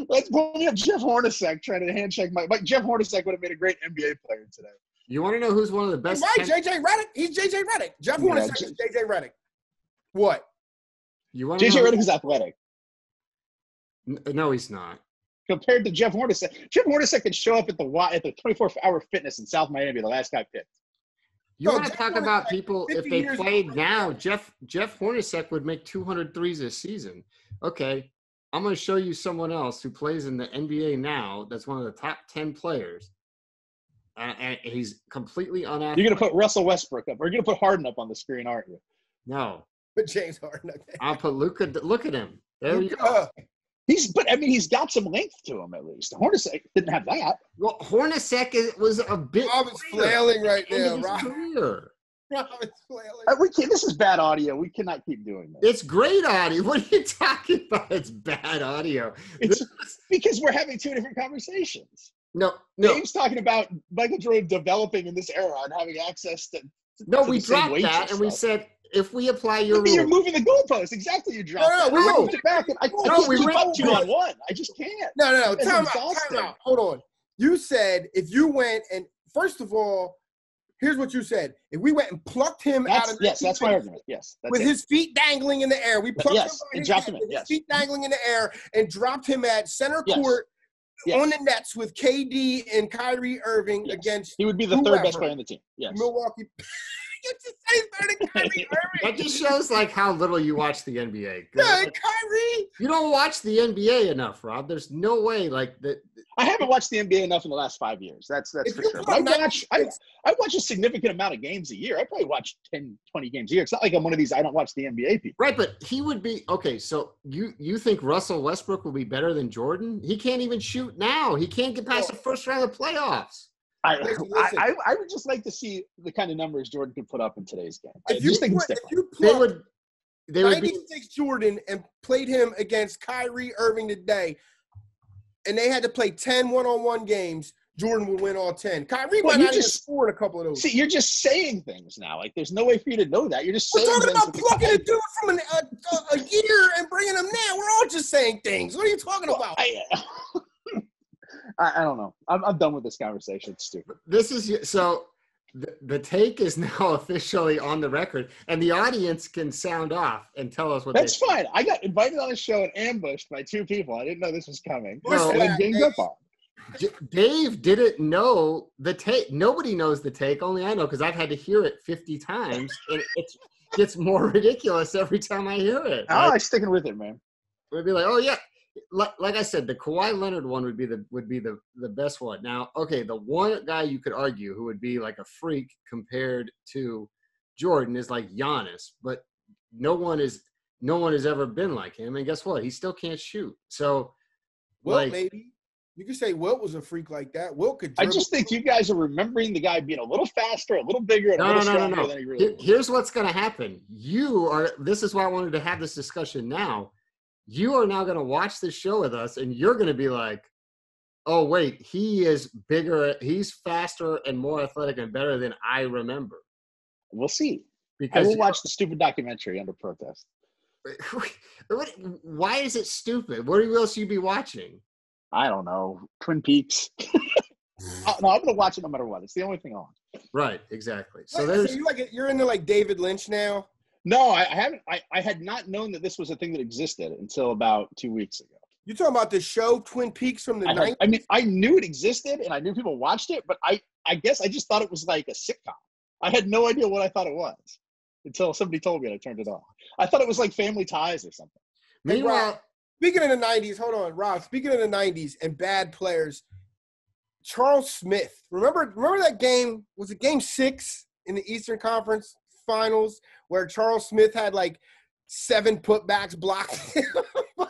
Let's pull me up Jeff Hornacek trying to handshake Mike. Jeff Hornacek would have made a great NBA player today. You want to know who's one of the best? Right, JJ Redick. He's JJ Redick. Jeff Hornacek is JJ Redick. What? You want to JJ Redick is athletic. No, he's not. Compared to Jeff Hornacek could show up at the 24-hour fitness in South Miami, the last guy picked. You want to talk about people, if they played now, Jeff Hornacek would make 200 threes a season. Okay, I'm going to show you someone else who plays in the NBA now that's one of the top 10 players. And he's completely unathletic. You're going to put Russell Westbrook up. Or you're going to put Harden up on the screen, aren't you? No. Put James Harden up there. I'll put Luka. Look at him. There you go. He's got some length to him at least. Hornacek didn't have that. Well, Hornacek was a bit. Robin's flailing right now. Robin's flailing. This is bad audio. We cannot keep doing this. It's great audio. What are you talking about? It's bad audio. It's because we're having two different conversations. No. Dave's talking about Michael Jordan developing in this era and having access to. We dropped that and we said. If we apply your rule. You're moving the goalpost. Exactly, you dropped we moved it back. I can't keep up 2-on-1. I just can't. No. Time out. Hold on. You said if you went and first of all, here's what you said. If we went and plucked him out of that's my argument. Yes, with his feet dangling in the air, we plucked him and dropped him in. his feet dangling in the air and dropped him at center court on the Nets with KD and Kyrie Irving against. He would be the third best player on the team. Yes, Milwaukee. You just say he's better than Kyrie Irving. That just shows like how little you watch the NBA. Yeah, Kyrie. You don't watch the NBA enough, Rob. There's no way like that. I haven't watched the NBA enough in the last 5 years. That's for sure. But I watch a significant amount of games a year. I probably watch 10, 20 games a year. It's not like I'm one of these I don't watch the NBA people. Right, but he would be okay. So you think Russell Westbrook will be better than Jordan? He can't even shoot now. He can't get past the first round of playoffs. I would just like to see the kind of numbers Jordan could put up in today's game. If you they would 96 Jordan and played him against Kyrie Irving today, and they had to play 10 one-on-one games, Jordan would win all 10. Kyrie might not even score in a couple of those. See, you're just saying things now. Like, there's no way for you to know that. You're just saying We're talking things. about plucking a dude from a year and bringing him now. We're all just saying things. What are you talking about? I don't know. I'm done with this conversation. It's stupid. This is so the take is now officially on the record, and the audience can sound off and tell us what. That's fine. I got invited on the show and ambushed by 2 people. I didn't know this was coming. No, and then ganged up on. Dave didn't know the take. Nobody knows the take. Only I know because I've had to hear it 50 times, and it gets more ridiculous every time I hear it. I'm sticking with it, man. We'd be like, oh yeah. Like I said, the Kawhi Leonard one would be the best one. Now, okay, the one guy you could argue who would be like a freak compared to Jordan is like Giannis, but no one has ever been like him. And guess what? He still can't shoot. So, Wilt, maybe you could say Wilt was a freak like that. Wilt could. I just think you guys are remembering the guy being a little faster, a little bigger, and a little stronger than he really was. Here's what's going to happen. This is why I wanted to have this discussion now. You are now going to watch this show with us, and you're going to be like, oh, wait, he is bigger. He's faster and more athletic and better than I remember. We'll see. Because I will watch the stupid documentary under protest. Why is it stupid? What else you be watching? I don't know. Twin Peaks. No, I'm going to watch it no matter what. It's the only thing on. Right, exactly. So you're into like David Lynch now? No, I haven't. I had not known that this was a thing that existed until about 2 weeks ago. You talking about the show Twin Peaks from the 90s? I mean, I knew it existed and I knew people watched it, but I guess I just thought it was like a sitcom. I had no idea what I thought it was until somebody told me and I turned it on. I thought it was like Family Ties or something. Meanwhile, Rob, speaking of the 90s, hold on, Rob. Speaking of the 90s and bad players, Charles Smith. Remember that game? Was it Game 6 in the Eastern Conference Finals where Charles Smith had like 7 putbacks blocked? What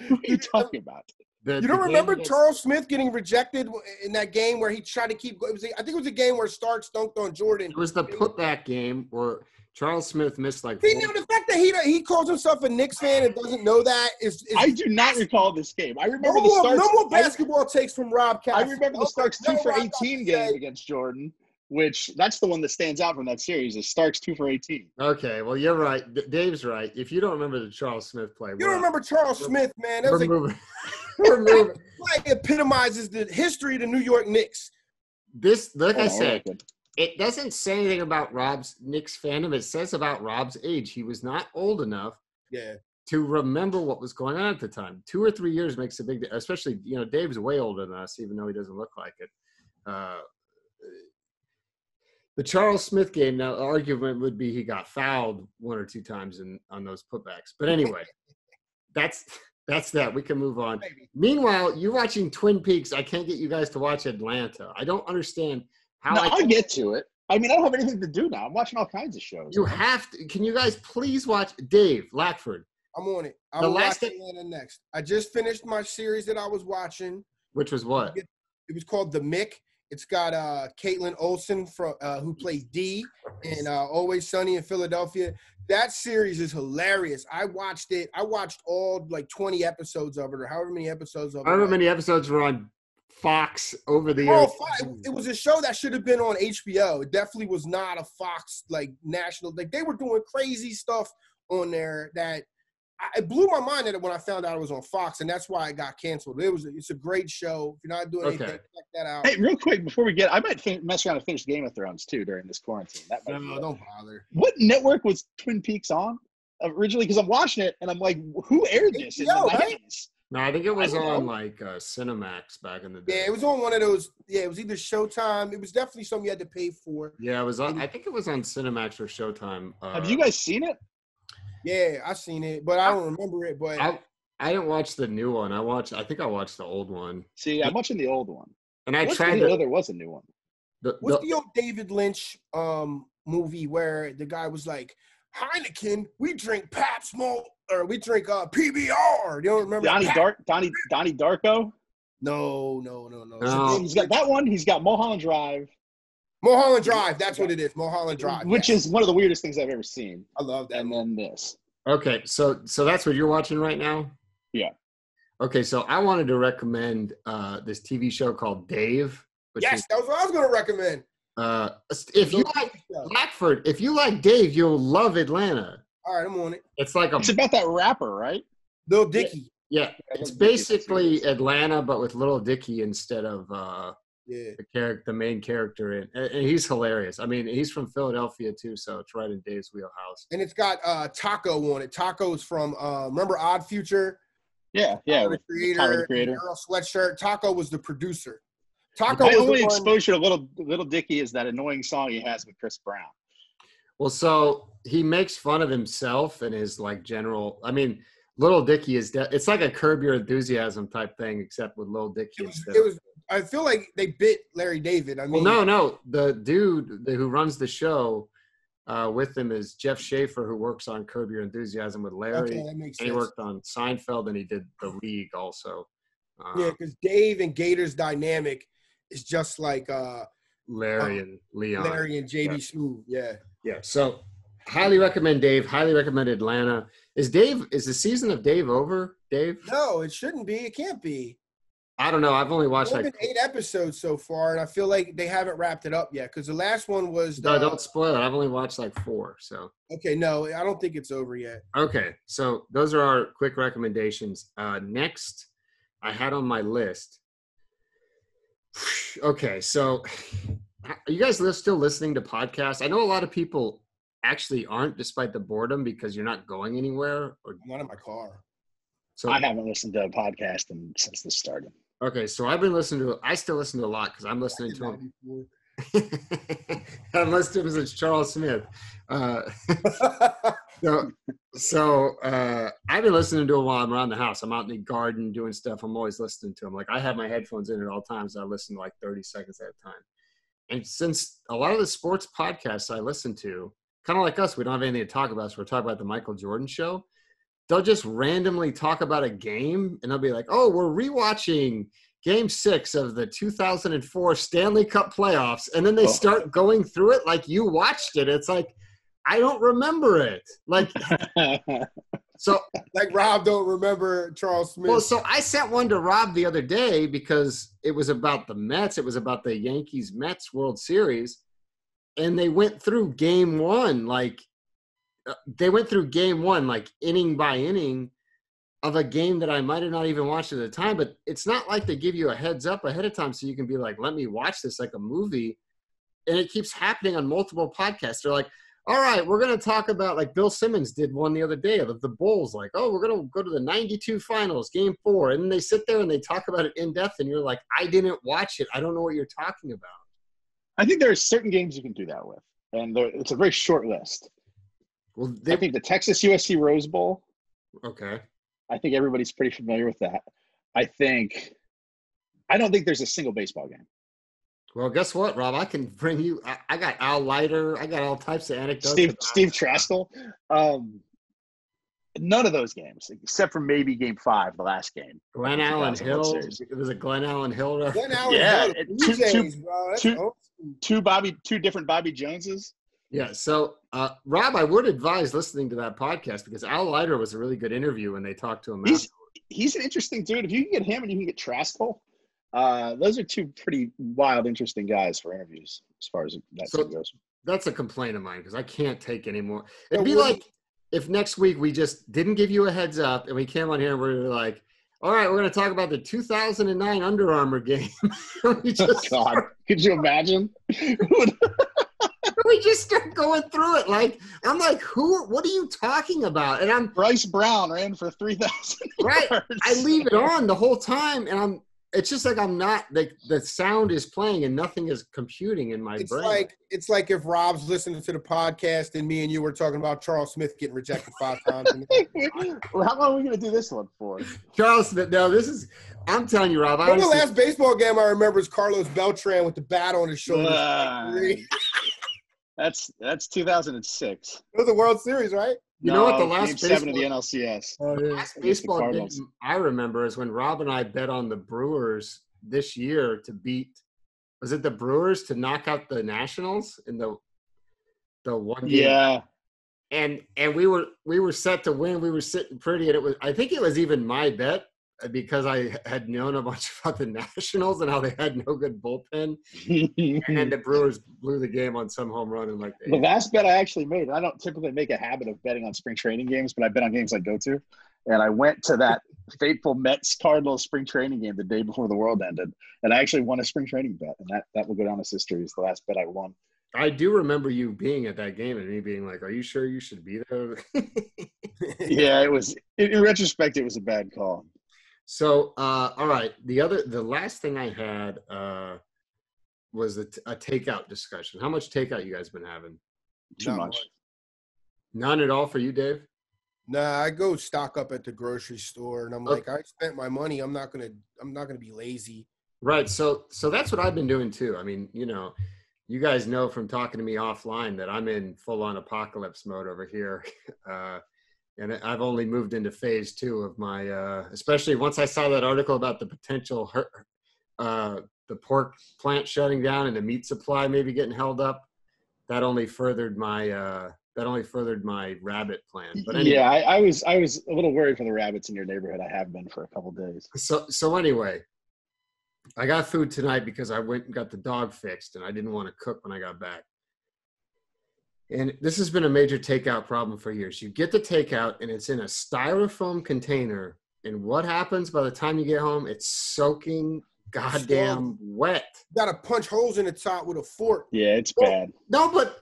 are you talking about? You don't remember Charles Smith getting rejected in that game where he tried to keep – I think it was a game where Starks dunked on Jordan. It was the putback game where Charles Smith missed like – See, now the fact that he calls himself a Knicks fan and doesn't know that is I do not recall this game. I remember no more basketball takes from Rob Cass. I remember the Starks 2 for 18 game against Jordan. Which that's the one that stands out from that series is Starks 2 for 18. Okay, well you're right. Dave's right. If you don't remember the Charles Smith play, you don't remember Charles Smith, man. That we're moving. We're moving. Like epitomizes the history of the New York Knicks. This, like I said, it doesn't say anything about Rob's Knicks fandom. It says about Rob's age. He was not old enough. To remember what was going on at the time. 2 or 3 years makes a big difference. Especially, Dave's way older than us, even though he doesn't look like it. The Charles Smith game, now the argument would be he got fouled 1 or 2 times on those putbacks. But anyway, that's that. We can move on. Maybe. Meanwhile, you're watching Twin Peaks. I can't get you guys to watch Atlanta. I don't understand how. I'll get to it. I mean, I don't have anything to do now. I'm watching all kinds of shows. You have to. Can you guys please watch Dave Lackford? I'm on it. I'll watch Atlanta next. I just finished my series that I was watching. Which was what? It was called The Mick. It's got Caitlin Olsen from who plays Dee in Always Sunny in Philadelphia. That series is hilarious. I watched it. I watched all like 20 episodes of it, or however many episodes of it. However many episodes were on Fox over the years. It was a show that should have been on HBO. It definitely was not a Fox like national. Like they were doing crazy stuff on there that it blew my mind that when I found out it was on Fox, and that's why it got canceled. It's a great show. If you're not doing anything, check that out. Hey, real quick before we I might mess around and finish Game of Thrones too during this quarantine. No, don't bother. What network was Twin Peaks on originally? Because I'm watching it and I'm like, who aired this in the 90s? Right? No, I think it was on like Cinemax back in the day. Yeah, it was on one of those. Yeah, it was either Showtime. It was definitely something you had to pay for. Yeah, it was on. I think it was on Cinemax or Showtime. Have you guys seen it? Yeah, I've seen it, but I don't remember it. But I didn't watch the new one. I think I watched the old one. See, I'm watching the old one. And I tried to know there was a new one. What's the old David Lynch movie where the guy was like, Heineken, we drink Pabst Malt, or we drink PBR. You don't remember? Donnie Darko? No. So he's got that one. He's got Mulholland Drive. Mulholland Drive, that's what it is. Mulholland Drive. Which is one of the weirdest things I've ever seen. I love that. And then this. Okay, so that's what you're watching right now? Yeah. Okay, so I wanted to recommend this TV show called Dave. Yes, that was what I was going to recommend. If you like Blackford, if you like Dave, you'll love Atlanta. All right, I'm on it. It's about that rapper, right? Lil Dicky. Yeah, it's basically Atlanta, but with Lil Dicky instead of the main character, and he's hilarious. I mean, he's from Philadelphia too, so it's right in Dave's wheelhouse. And it's got Taco on it. Taco's from remember Odd Future? Yeah, the creator. Earl Sweatshirt. Taco was the producer. Taco. My only exposure to Little Dicky is that annoying song he has with Chris Brown. Well, so he makes fun of himself and his like general. I mean, Little Dicky it's like a Curb Your Enthusiasm type thing, except with Little Dicky. It was. I feel like they bit Larry David. I mean, well, no. The dude who runs the show with him is Jeff Schaefer, who works on Curb Your Enthusiasm with Larry. Okay, that makes sense. And he worked on Seinfeld, and he did The League also. Yeah, because Dave and Gator's dynamic is just like Larry and Leon. Larry and JB Smooth. Yeah. Yeah. So highly recommend Dave. Highly recommend Atlanta. Is the season of Dave over, Dave? No, it shouldn't be. It can't be. I don't know. I've only watched been 8 episodes so far, and I feel like they haven't wrapped it up yet because the last one was. No, don't spoil it. I've only watched like 4. So. Okay, no, I don't think it's over yet. Okay, so those are our quick recommendations. Next, I had on my list. Okay, so are you guys still listening to podcasts? I know a lot of people actually aren't, despite the boredom, because you're not going anywhere. I'm not in my car. So I haven't listened to a podcast since this started. Okay, so I still listen to a lot because I'm listening to him. I'm listening to him as Charles Smith. So I've been listening to him while I'm around the house. I'm out in the garden doing stuff. I'm always listening to him. Like I have my headphones in at all times. I listen to like 30 seconds at a time. And since a lot of the sports podcasts I listen to, kind of like us, we don't have anything to talk about, so we're talking about the Michael Jordan show. They'll just randomly talk about a game, and they'll be like, oh, we're rewatching Game 6 of the 2004 Stanley Cup playoffs. And then they start going through it like you watched it. It's like, I don't remember it. Like, so. Like Rob don't remember Charles Smith. Well, so I sent one to Rob the other day because it was about the Mets. It was about the Yankees-Mets World Series. And they went through Game 1, like inning by inning of a game that I might have not even watched at the time. But it's not like they give you a heads up ahead of time so you can be like, let me watch this like a movie. And it keeps happening on multiple podcasts. They're like, all right, we're going to talk about, like Bill Simmons did one the other day of the Bulls. Like, oh, we're going to go to the 92 finals, Game 4. And then they sit there and they talk about it in depth. And you're like, I didn't watch it. I don't know what you're talking about. I think there are certain games you can do that with. And it's a very short list. Well, I think the Texas USC Rose Bowl. Okay. I think everybody's pretty familiar with that. I don't think there's a single baseball game. Well, guess what, Rob? I can bring you. I got Al Leiter. I got all types of anecdotes. Steve Traskell. None of those games, except for maybe Game 5, the last game. Glenn Allen Hill. It was a Glenn Allen Hill. Glenn Allen Hill. Two different Bobby Joneses. Yeah. So, Rob, I would advise listening to that podcast because Al Leiter was a really good interview when they talked to him. He's an interesting dude. If you can get him and you can get Traskell, those are two pretty wild, interesting guys for interviews as far as that goes. That's a complaint of mine because I can't take any more. It'd be like if next week we just didn't give you a heads up and we came on here and we were like, all right, we're going to talk about the 2009 Under Armour game. we just Oh, God, could you imagine? we just start going through it. Like, I'm like, what are you talking about? And Bryce Brown ran for 3,000 right. yards. I leave it on the whole time, and it's just like I'm not, like, the sound is playing and nothing is computing in my brain. It's like if Rob's listening to the podcast and me and you were talking about Charles Smith getting rejected 5 times. Well, how long are we going to do this one for? Charles Smith, no, I'm telling you, Rob. The last baseball game I remember is Carlos Beltran with the bat on his shoulder. That's 2006. It was a World Series, right? You know what? The last Game 7 of the NLCS. The last baseball game I remember is when Rob and I bet on the Brewers this year to beat. Was it the Brewers to knock out the Nationals in the one game? Yeah. And we were set to win. We were sitting pretty, and I think it was even my bet because I had known a bunch about the Nationals and how they had no good bullpen. And then the Brewers blew the game on some home run. And the last bet I actually made, I don't typically make a habit of betting on spring training games, but I bet on games I go to. And I went to that fateful Mets-Cardinals spring training game the day before the world ended. And I actually won a spring training bet. And that will go down as history. It's the last bet I won. I do remember you being at that game and me being like, are you sure you should be there? Yeah, it was – in retrospect, it was a bad call. So, all right. The last thing I had was a takeout discussion. How much takeout you guys been having? Too much. None at all for you, Dave? Nah, I go stock up at the grocery store, and I'm like, I spent my money. I'm not gonna be lazy. Right. So that's what I've been doing too. I mean, you guys know from talking to me offline that I'm in full-on apocalypse mode over here. And I've only moved into phase 2 of my, especially once I saw that article about the potential the pork plant shutting down and the meat supply maybe getting held up. That only furthered my rabbit plan. But anyway, yeah, I was a little worried for the rabbits in your neighborhood. I have been for a couple of days. So anyway, I got food tonight because I went and got the dog fixed, and I didn't want to cook when I got back. And this has been a major takeout problem for years. You get the takeout, and it's in a styrofoam container. And what happens by the time you get home? It's soaking goddamn wet. You got to punch holes in the top with a fork. Yeah, it's bad. No, but,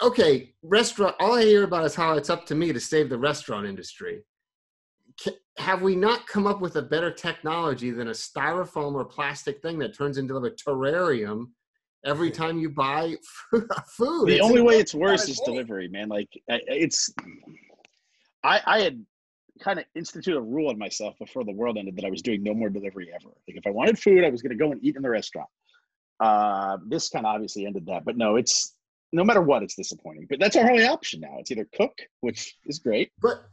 okay, restaurant. All I hear about is how it's up to me to save the restaurant industry. Have we not come up with a better technology than a styrofoam or plastic thing that turns into a terrarium every time you buy food? The only way it's worse is delivery, man. Like I had kind of instituted a rule on myself before the world ended that I was doing no more delivery ever. Like if I wanted food, I was going to go and eat in the restaurant. This kind of obviously ended that, but no, it's no matter what, it's disappointing. But that's our only option now. It's either cook, which is great. But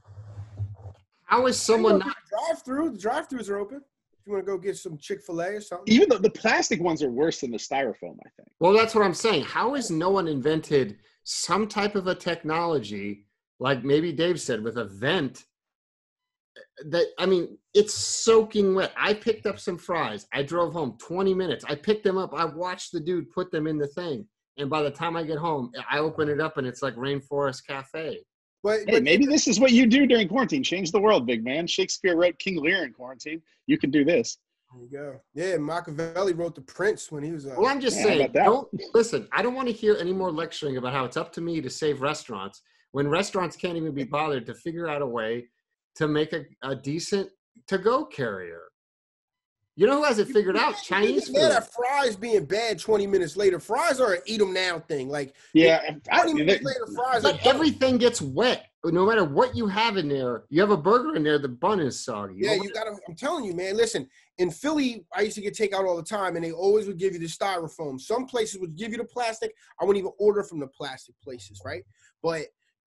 how is someone not drive-through? The drive-throughs are open. If you want to go get some Chick-fil-A or something. Even though the plastic ones are worse than the styrofoam, I think. Well, that's what I'm saying. How has no one invented some type of a technology, like maybe Dave said, with a vent that, I mean, it's soaking wet. I picked up some fries. I drove home 20 minutes. I picked them up. I watched the dude put them in the thing. And by the time I get home, I open it up and it's like Rainforest Cafe. But maybe this is what you do during quarantine. Change the world, big man. Shakespeare wrote King Lear in quarantine. You can do this. There you go. Yeah, Machiavelli wrote The Prince when he was. Well, I'm just saying. Listen. I don't want to hear any more lecturing about how it's up to me to save restaurants when restaurants can't even be bothered to figure out a way to make a decent to-go carrier. You know who has it figured out? Chinese food. Yeah, fries being bad 20 minutes later. Fries are an eat them now thing. Like, yeah, 20 minutes later, fries but everything gets wet. No matter what you have in there, you have a burger in there, the bun is soggy. Yeah, you got to, I'm telling you, man, listen, in Philly, I used to get takeout all the time, and they always would give you the styrofoam. Some places would give you the plastic. I wouldn't even order from the plastic places, right? But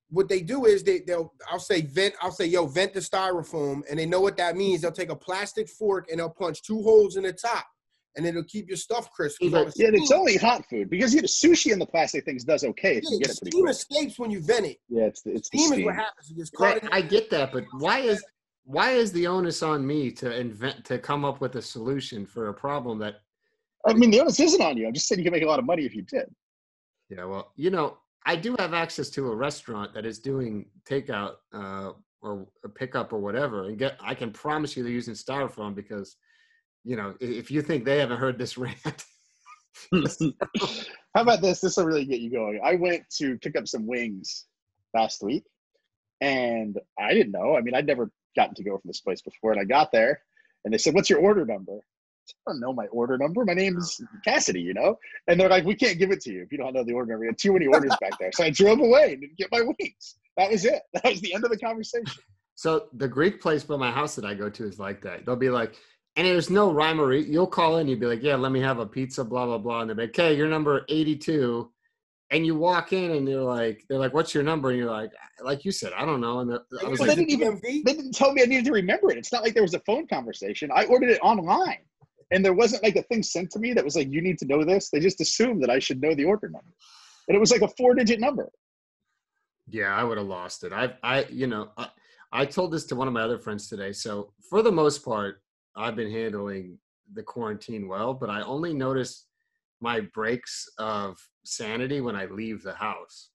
what they do is I'll say, yo, vent the styrofoam, and they know what that means. They'll take a plastic fork, and they'll punch 2 holes in the top, and it'll keep your stuff crisp. Yeah, it's only hot food because sushi in the plastic things does okay if you get it pretty quick. Steam escapes when you vent it. Yeah, it's the steam steam. Is what happens. You just caught it. I get that, but why is the onus on me to come up with a solution for a problem that? I mean, the onus isn't on you. I'm just saying you can make a lot of money if you did. Yeah, well, I do have access to a restaurant that is doing takeout or a pickup or whatever, and I can promise you they're using styrofoam because, if you think they haven't heard this rant. How about this? This will really get you going. I went to pick up some wings last week, and I didn't know. I mean, I'd never gotten to go from this place before, and I got there, and they said, "What's your order number?" I don't know my order number. My name's Cassidy, And they're like, "We can't give it to you if you don't know the order number. We had too many orders back there." So I drove away and didn't get my wings. That was it. That was the end of the conversation. So the Greek place by my house that I go to is like that. They'll be like, and there's no rhyme or reason. You'll call in, you'll be like, "Yeah, let me have a pizza, blah, blah, blah." And they're like, "Okay, you're number 82. And you walk in and they're like, "What's your number?" And you're like you said, "I don't know." And I was they didn't tell me I needed to remember it. It's not like there was a phone conversation. I ordered it online. And there wasn't like a thing sent to me that was like, "You need to know this." They just assumed that I should know the order number. And it was like a 4-digit number. Yeah, I would have lost it. I told this to one of my other friends today. So for the most part, I've been handling the quarantine well, but I only notice my breaks of sanity when I leave the house.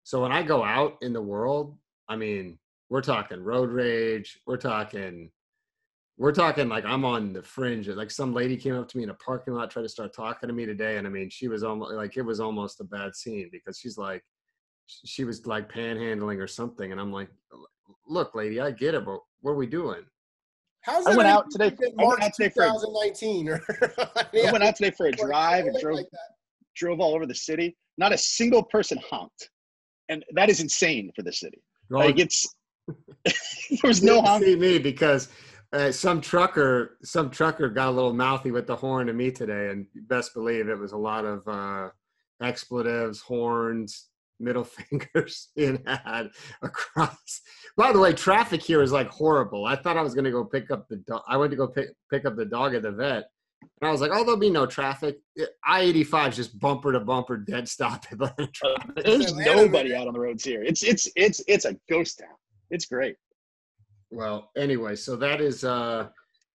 So when I go out in the world, I mean, we're talking road rage. We're talking like I'm on the fringe. Like some lady came up to me in a parking lot, tried to start talking to me today. And I mean, she was almost like, it was almost a bad scene because she was like panhandling or something. And I'm like, "Look, lady, I get it, but what are we doing?" How's I that? went out today. March 2019. I went out today for a drive and drove all over the city. Not a single person honked, and that is insane for the city. Well, like there was no honking. See me because some trucker got a little mouthy with the horn to me today, and you best believe it was a lot of expletives, horns, middle fingers in had across. By the way, traffic here is like horrible. I thought I was going to go pick up the dog. I went to go pick up the dog at the vet, and I was like, "Oh, there'll be no traffic." I-85 is just bumper to bumper, dead stop. There's nobody out on the roads here. It's a ghost town. It's great. Well, anyway, so that is so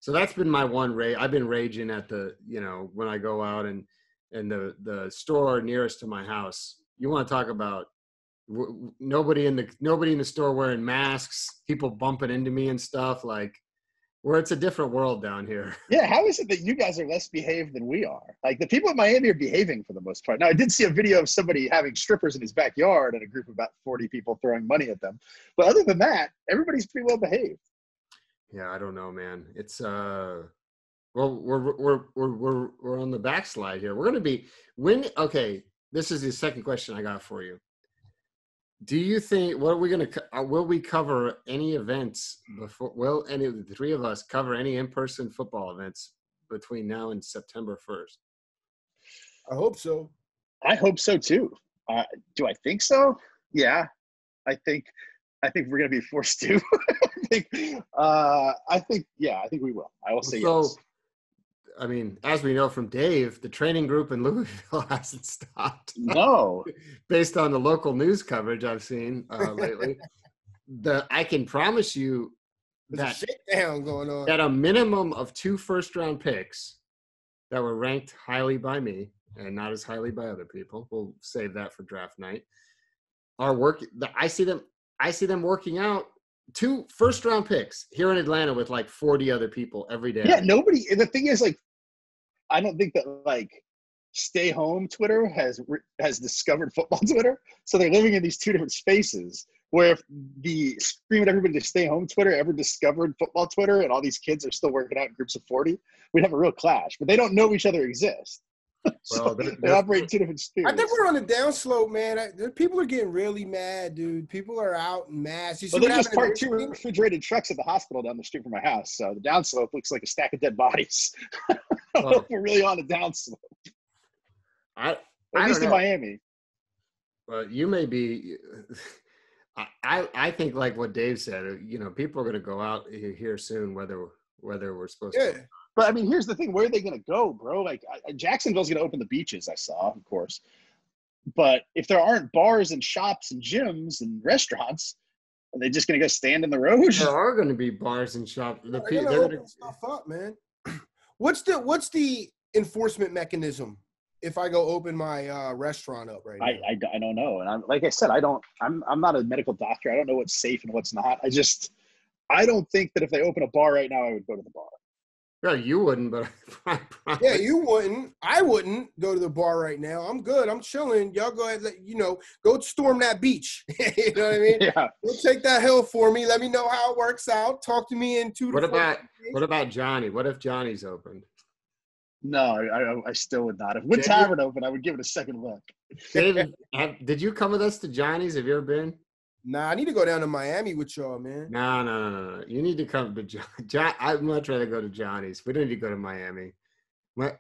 that's been my one rage. I've been raging at the when I go out and the store nearest to my house. You want to talk about nobody in the store wearing masks, people bumping into me and stuff, like where it's a different world down here. Yeah, how is it that you guys are less behaved than we are? Like the people in Miami are behaving for the most part. Now, I did see a video of somebody having strippers in his backyard and a group of about 40 people throwing money at them. But other than that, everybody's pretty well behaved. Yeah, I don't know, man. It's well, we're on the backslide here. We're gonna be okay. This is the second question I got for you. Do you think will we cover any events before? Will any of the three of us cover any in-person football events between now and September 1st? I hope so. I hope so too. Do I think so? Yeah, I think we're gonna be forced to. I think we will. I will say yes. I mean, as we know from Dave, the training group in Louisville hasn't stopped. No. Based on the local news coverage I've seen lately. I can promise you There's a shakedown going on. At a minimum of 2 first-round picks that were ranked highly by me and not as highly by other people, we'll save that for draft night, are working. I see them working out 2 first-round picks here in Atlanta with like 40 other people every day. Yeah, nobody. The thing is, like, I don't think that like stay home Twitter has discovered football Twitter. So they're living in these 2 different spaces. Where if the scream at everybody to stay home Twitter ever discovered football Twitter, and all these kids are still working out in groups of 40, we'd have a real clash. But they don't know each other exist. So well, they operate in 2 different spheres. I think we're on the downslope, man. People are getting really mad, dude. People are out in mass. You see they just parked 2 refrigerated trucks at the hospital down the street from my house. So the downslope looks like a stack of dead bodies. I don't know if we're really on a downslope. At least in Miami. Well, you may be. I think like what Dave said. People are going to go out here soon, whether we're supposed to. But, I mean, here's the thing. Where are they going to go, bro? Like, Jacksonville's going to open the beaches, I saw, of course. But if there aren't bars and shops and gyms and restaurants, are they just going to go stand in the road? There are going to be bars and shops. They're going to open stuff up, man. What's the enforcement mechanism if I go open my restaurant up right now? I don't know. And like I said, I'm not a medical doctor. I don't know what's safe and what's not. I don't think that if they open a bar right now, I would go to the bar. Well, you wouldn't, but yeah, you wouldn't. I wouldn't go to the bar right now. I'm good. I'm chilling. Y'all go ahead, go storm that beach. You know what I mean? Yeah. Go take that hill for me. Let me know how it works out. Talk to me in 2 to 4 days. What about Johnny? What if Johnny's opened? No, I still would not. If Wood Tavern opened, I would give it a second look. David, did you come with us to Johnny's? Have you ever been? Nah, I need to go down to Miami with y'all, man. No. You need to come to John. I'd much rather go to Johnny's. We don't need to go to Miami.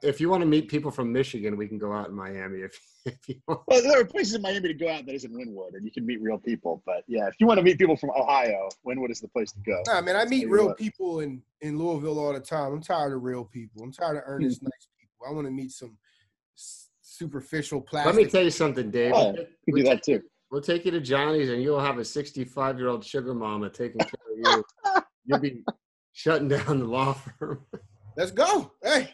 If you want to meet people from Michigan, we can go out in Miami. If you want. Well, there are places in Miami to go out that isn't Wynwood, and you can meet real people. But yeah, if you want to meet people from Ohio, Wynwood is the place to go. Nah, man, I meet real people in Louisville all the time. I'm tired of real people. I'm tired of earnest, nice people. I want to meet some superficial plastic. Let me tell you something, Dave. Oh, you can do that too. We'll take you to Johnny's, and you'll have a 65-year-old sugar mama taking care of you. You'll be shutting down the law firm. Let's go. Hey,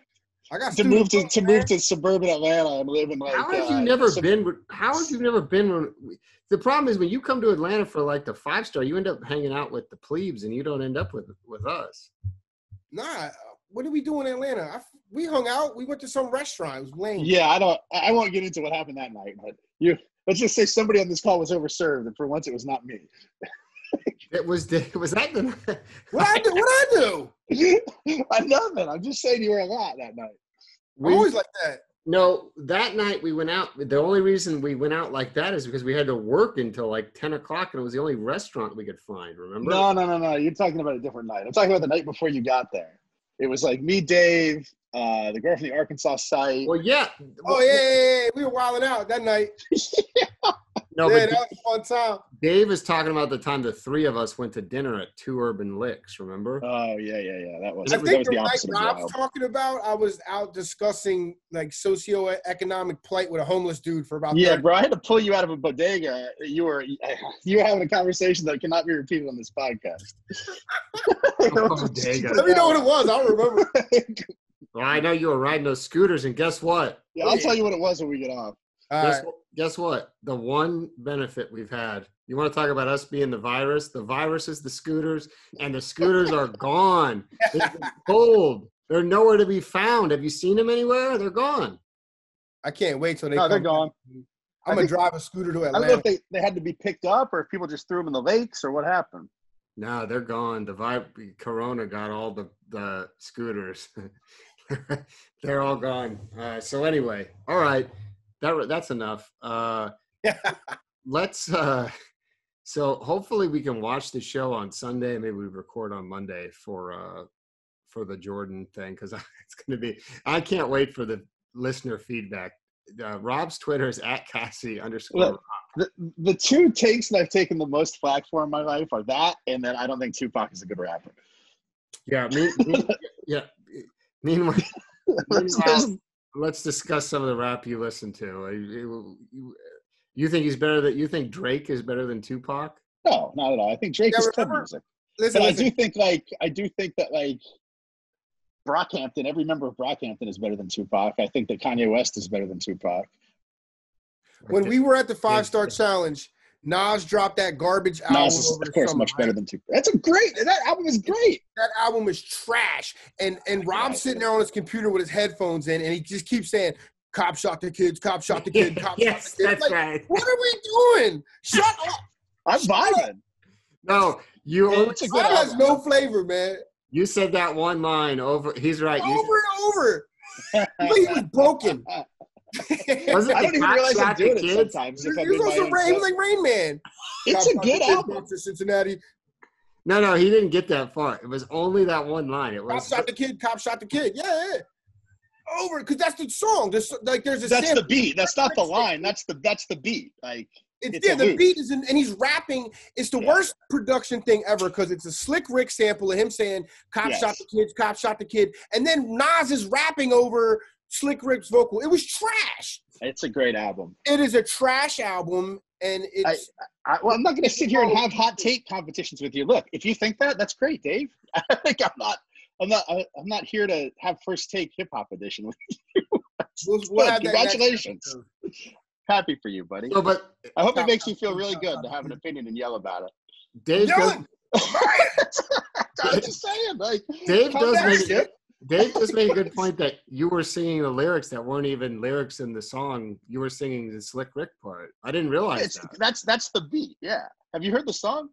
I got to move to suburban Atlanta and live in like. How have you never been? How have you never been? The problem is when you come to Atlanta for like the 5-star, you end up hanging out with the plebes, and you don't end up with us. Nah, what did we do in Atlanta? We hung out. We went to some restaurant. It was lame. Yeah, I won't get into what happened that night, but let's just say somebody on this call was overserved, and for once it was not me. Was that the night? What I do? Nothing. I'm just saying you were a lot that night. I'm always like that. No, that night we went out. The only reason we went out like that is because we had to work until like 10 o'clock, and it was the only restaurant we could find, remember? No. You're talking about a different night. I'm talking about the night before you got there. It was like me, Dave, the girl from the Arkansas site. Well, yeah. Oh, yeah. We were wilding out that night. No, yeah, but that was a fun time. Dave is talking about the time the three of us went to dinner at Two Urban Licks, remember? Oh, yeah. That was I think the the opposite night of Rob's talking about, I was out discussing like socioeconomic plight with a homeless dude for about 30 bro, I had to pull you out of a bodega. You were having a conversation that cannot be repeated on this podcast. Bodega. Let me know what it was. I'll remember. Well, I know you were riding those scooters, and guess what? Yeah, I'll tell you what it was when we get off. Guess what? The one benefit we've had. You want to talk about us being the virus? The virus is the scooters, and the scooters are gone. They've been pulled. They're nowhere to be found. Have you seen them anywhere? They're gone. I can't wait till they're gone. I'm going to drive a scooter to Atlanta. I don't know if they had to be picked up or if people just threw them in the lakes or what happened. No, they're gone. Corona got all the scooters. They're all gone. So anyway, all right. That's enough. Let's so hopefully we can watch the show on Sunday. Maybe we record on Monday for the Jordan thing, because it's going to be. I can't wait for the listener feedback. Rob's Twitter is @Cassie_. Look, the two takes that I've taken the most flack for in my life are that, and then I don't think Tupac is a good rapper. Yeah, Meanwhile, let's discuss some of the rap you listen to. You think he's better than? You think Drake is better than Tupac? No, not at all. I think Drake is club music. But I do think that Brockhampton, every member of Brockhampton is better than Tupac. I think that Kanye West is better than Tupac. When we were at the 5-Star Challenge, Nas dropped that garbage album. Nas is, of course, much better than Tupac. That album is great. That album is trash. And Rob's sitting there on his computer with his headphones in, and he just keeps saying, "Cop shot the kids, cop shot the kid, cop yes, shot the kid." That's right. What are we doing? Shut up. I'm vibing. No, Rob has no flavor, man. You said that one line over. He's right. Over and over. He was broken. I don't even realize I'm doing it sometimes. He was like Rain Man. It's a good album. To Cincinnati. No, he didn't get that far. It was only that one line. It was cop shot the kid. Cop shot the kid. Yeah. Over, because that's the song. There's a. That's the beat. That's not the line. That's the beat. Like. The beat is and he's rapping. It's the worst production thing ever because it's a Slick Rick sample of him saying "Cop shot the kids, cop shot the kid," and then Nas is rapping over Slick Rick's vocal. It was trash. It's a great album. It is a trash album, and it's. I'm not going to sit here and have hot take competitions with you. Look, if you think that, that's great, Dave. I'm not here to have first take hip hop edition with you. We'll have that next Congratulations. episode. Happy for you, buddy. No, but I hope it makes you feel really good to have an opinion and yell about it. Dave does, I'm just saying, like, Dave calm does down, make Skip. Dave just made a good point that you were singing the lyrics that weren't even lyrics in the song. You were singing the Slick Rick part. I didn't realize that. That's the beat. Yeah. Have you heard the song?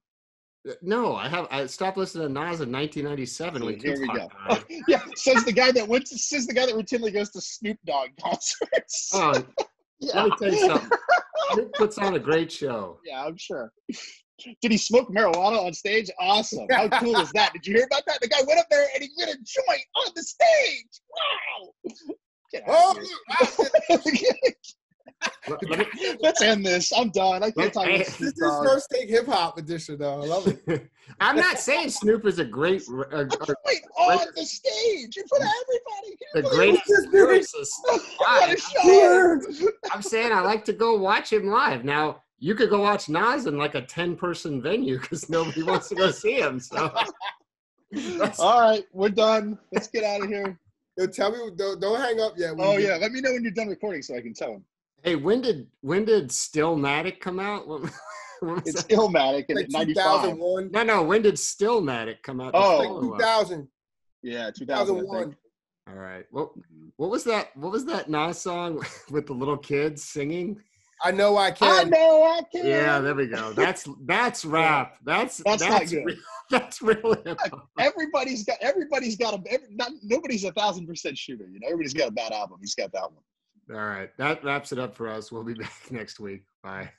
No, I stopped listening to Nas in 1997 when Here we Tupac go. died. Yeah, says the guy that routinely goes to Snoop Dogg concerts. Oh, Yeah. let me tell you something. Snoop puts on a great show. Yeah, I'm sure. Did he smoke marijuana on stage? Awesome. How cool is that? Did you hear about that? The guy went up there and he lit a joint on the stage. Wow. Get out of here. Let's end this. I'm done. I can't talk about This Snoop is Dogg. first take hip hop edition, though. I love it. I'm not saying Snoop is a great, Wait, on the stage in front of everybody. the greatest lyricist. What a show. I'm saying I like to go watch him live. Now, you could go watch Nas in like a 10-person venue because nobody wants to go see him. So, All right, we're done. Let's get out of here. Yo, tell me, don't hang up yet. Oh yeah, let me know when you're done recording so I can tell him. hey, when did Stillmatic come out? What was It's that? Illmatic and Like 95. 2001. No. When did Stillmatic come out? Oh. Like 2000. Yeah, 2000. I 2001. think. All right. What was that? What was that Nas song with the little kids singing? I know I I can. know I can. Yeah, there we go. That's rap. That's not good. That's real hip hop. Nobody's 1,000% shooter. You know, everybody's got a bad album. He's got that one. All right. That wraps it up for us. We'll be back next week. Bye.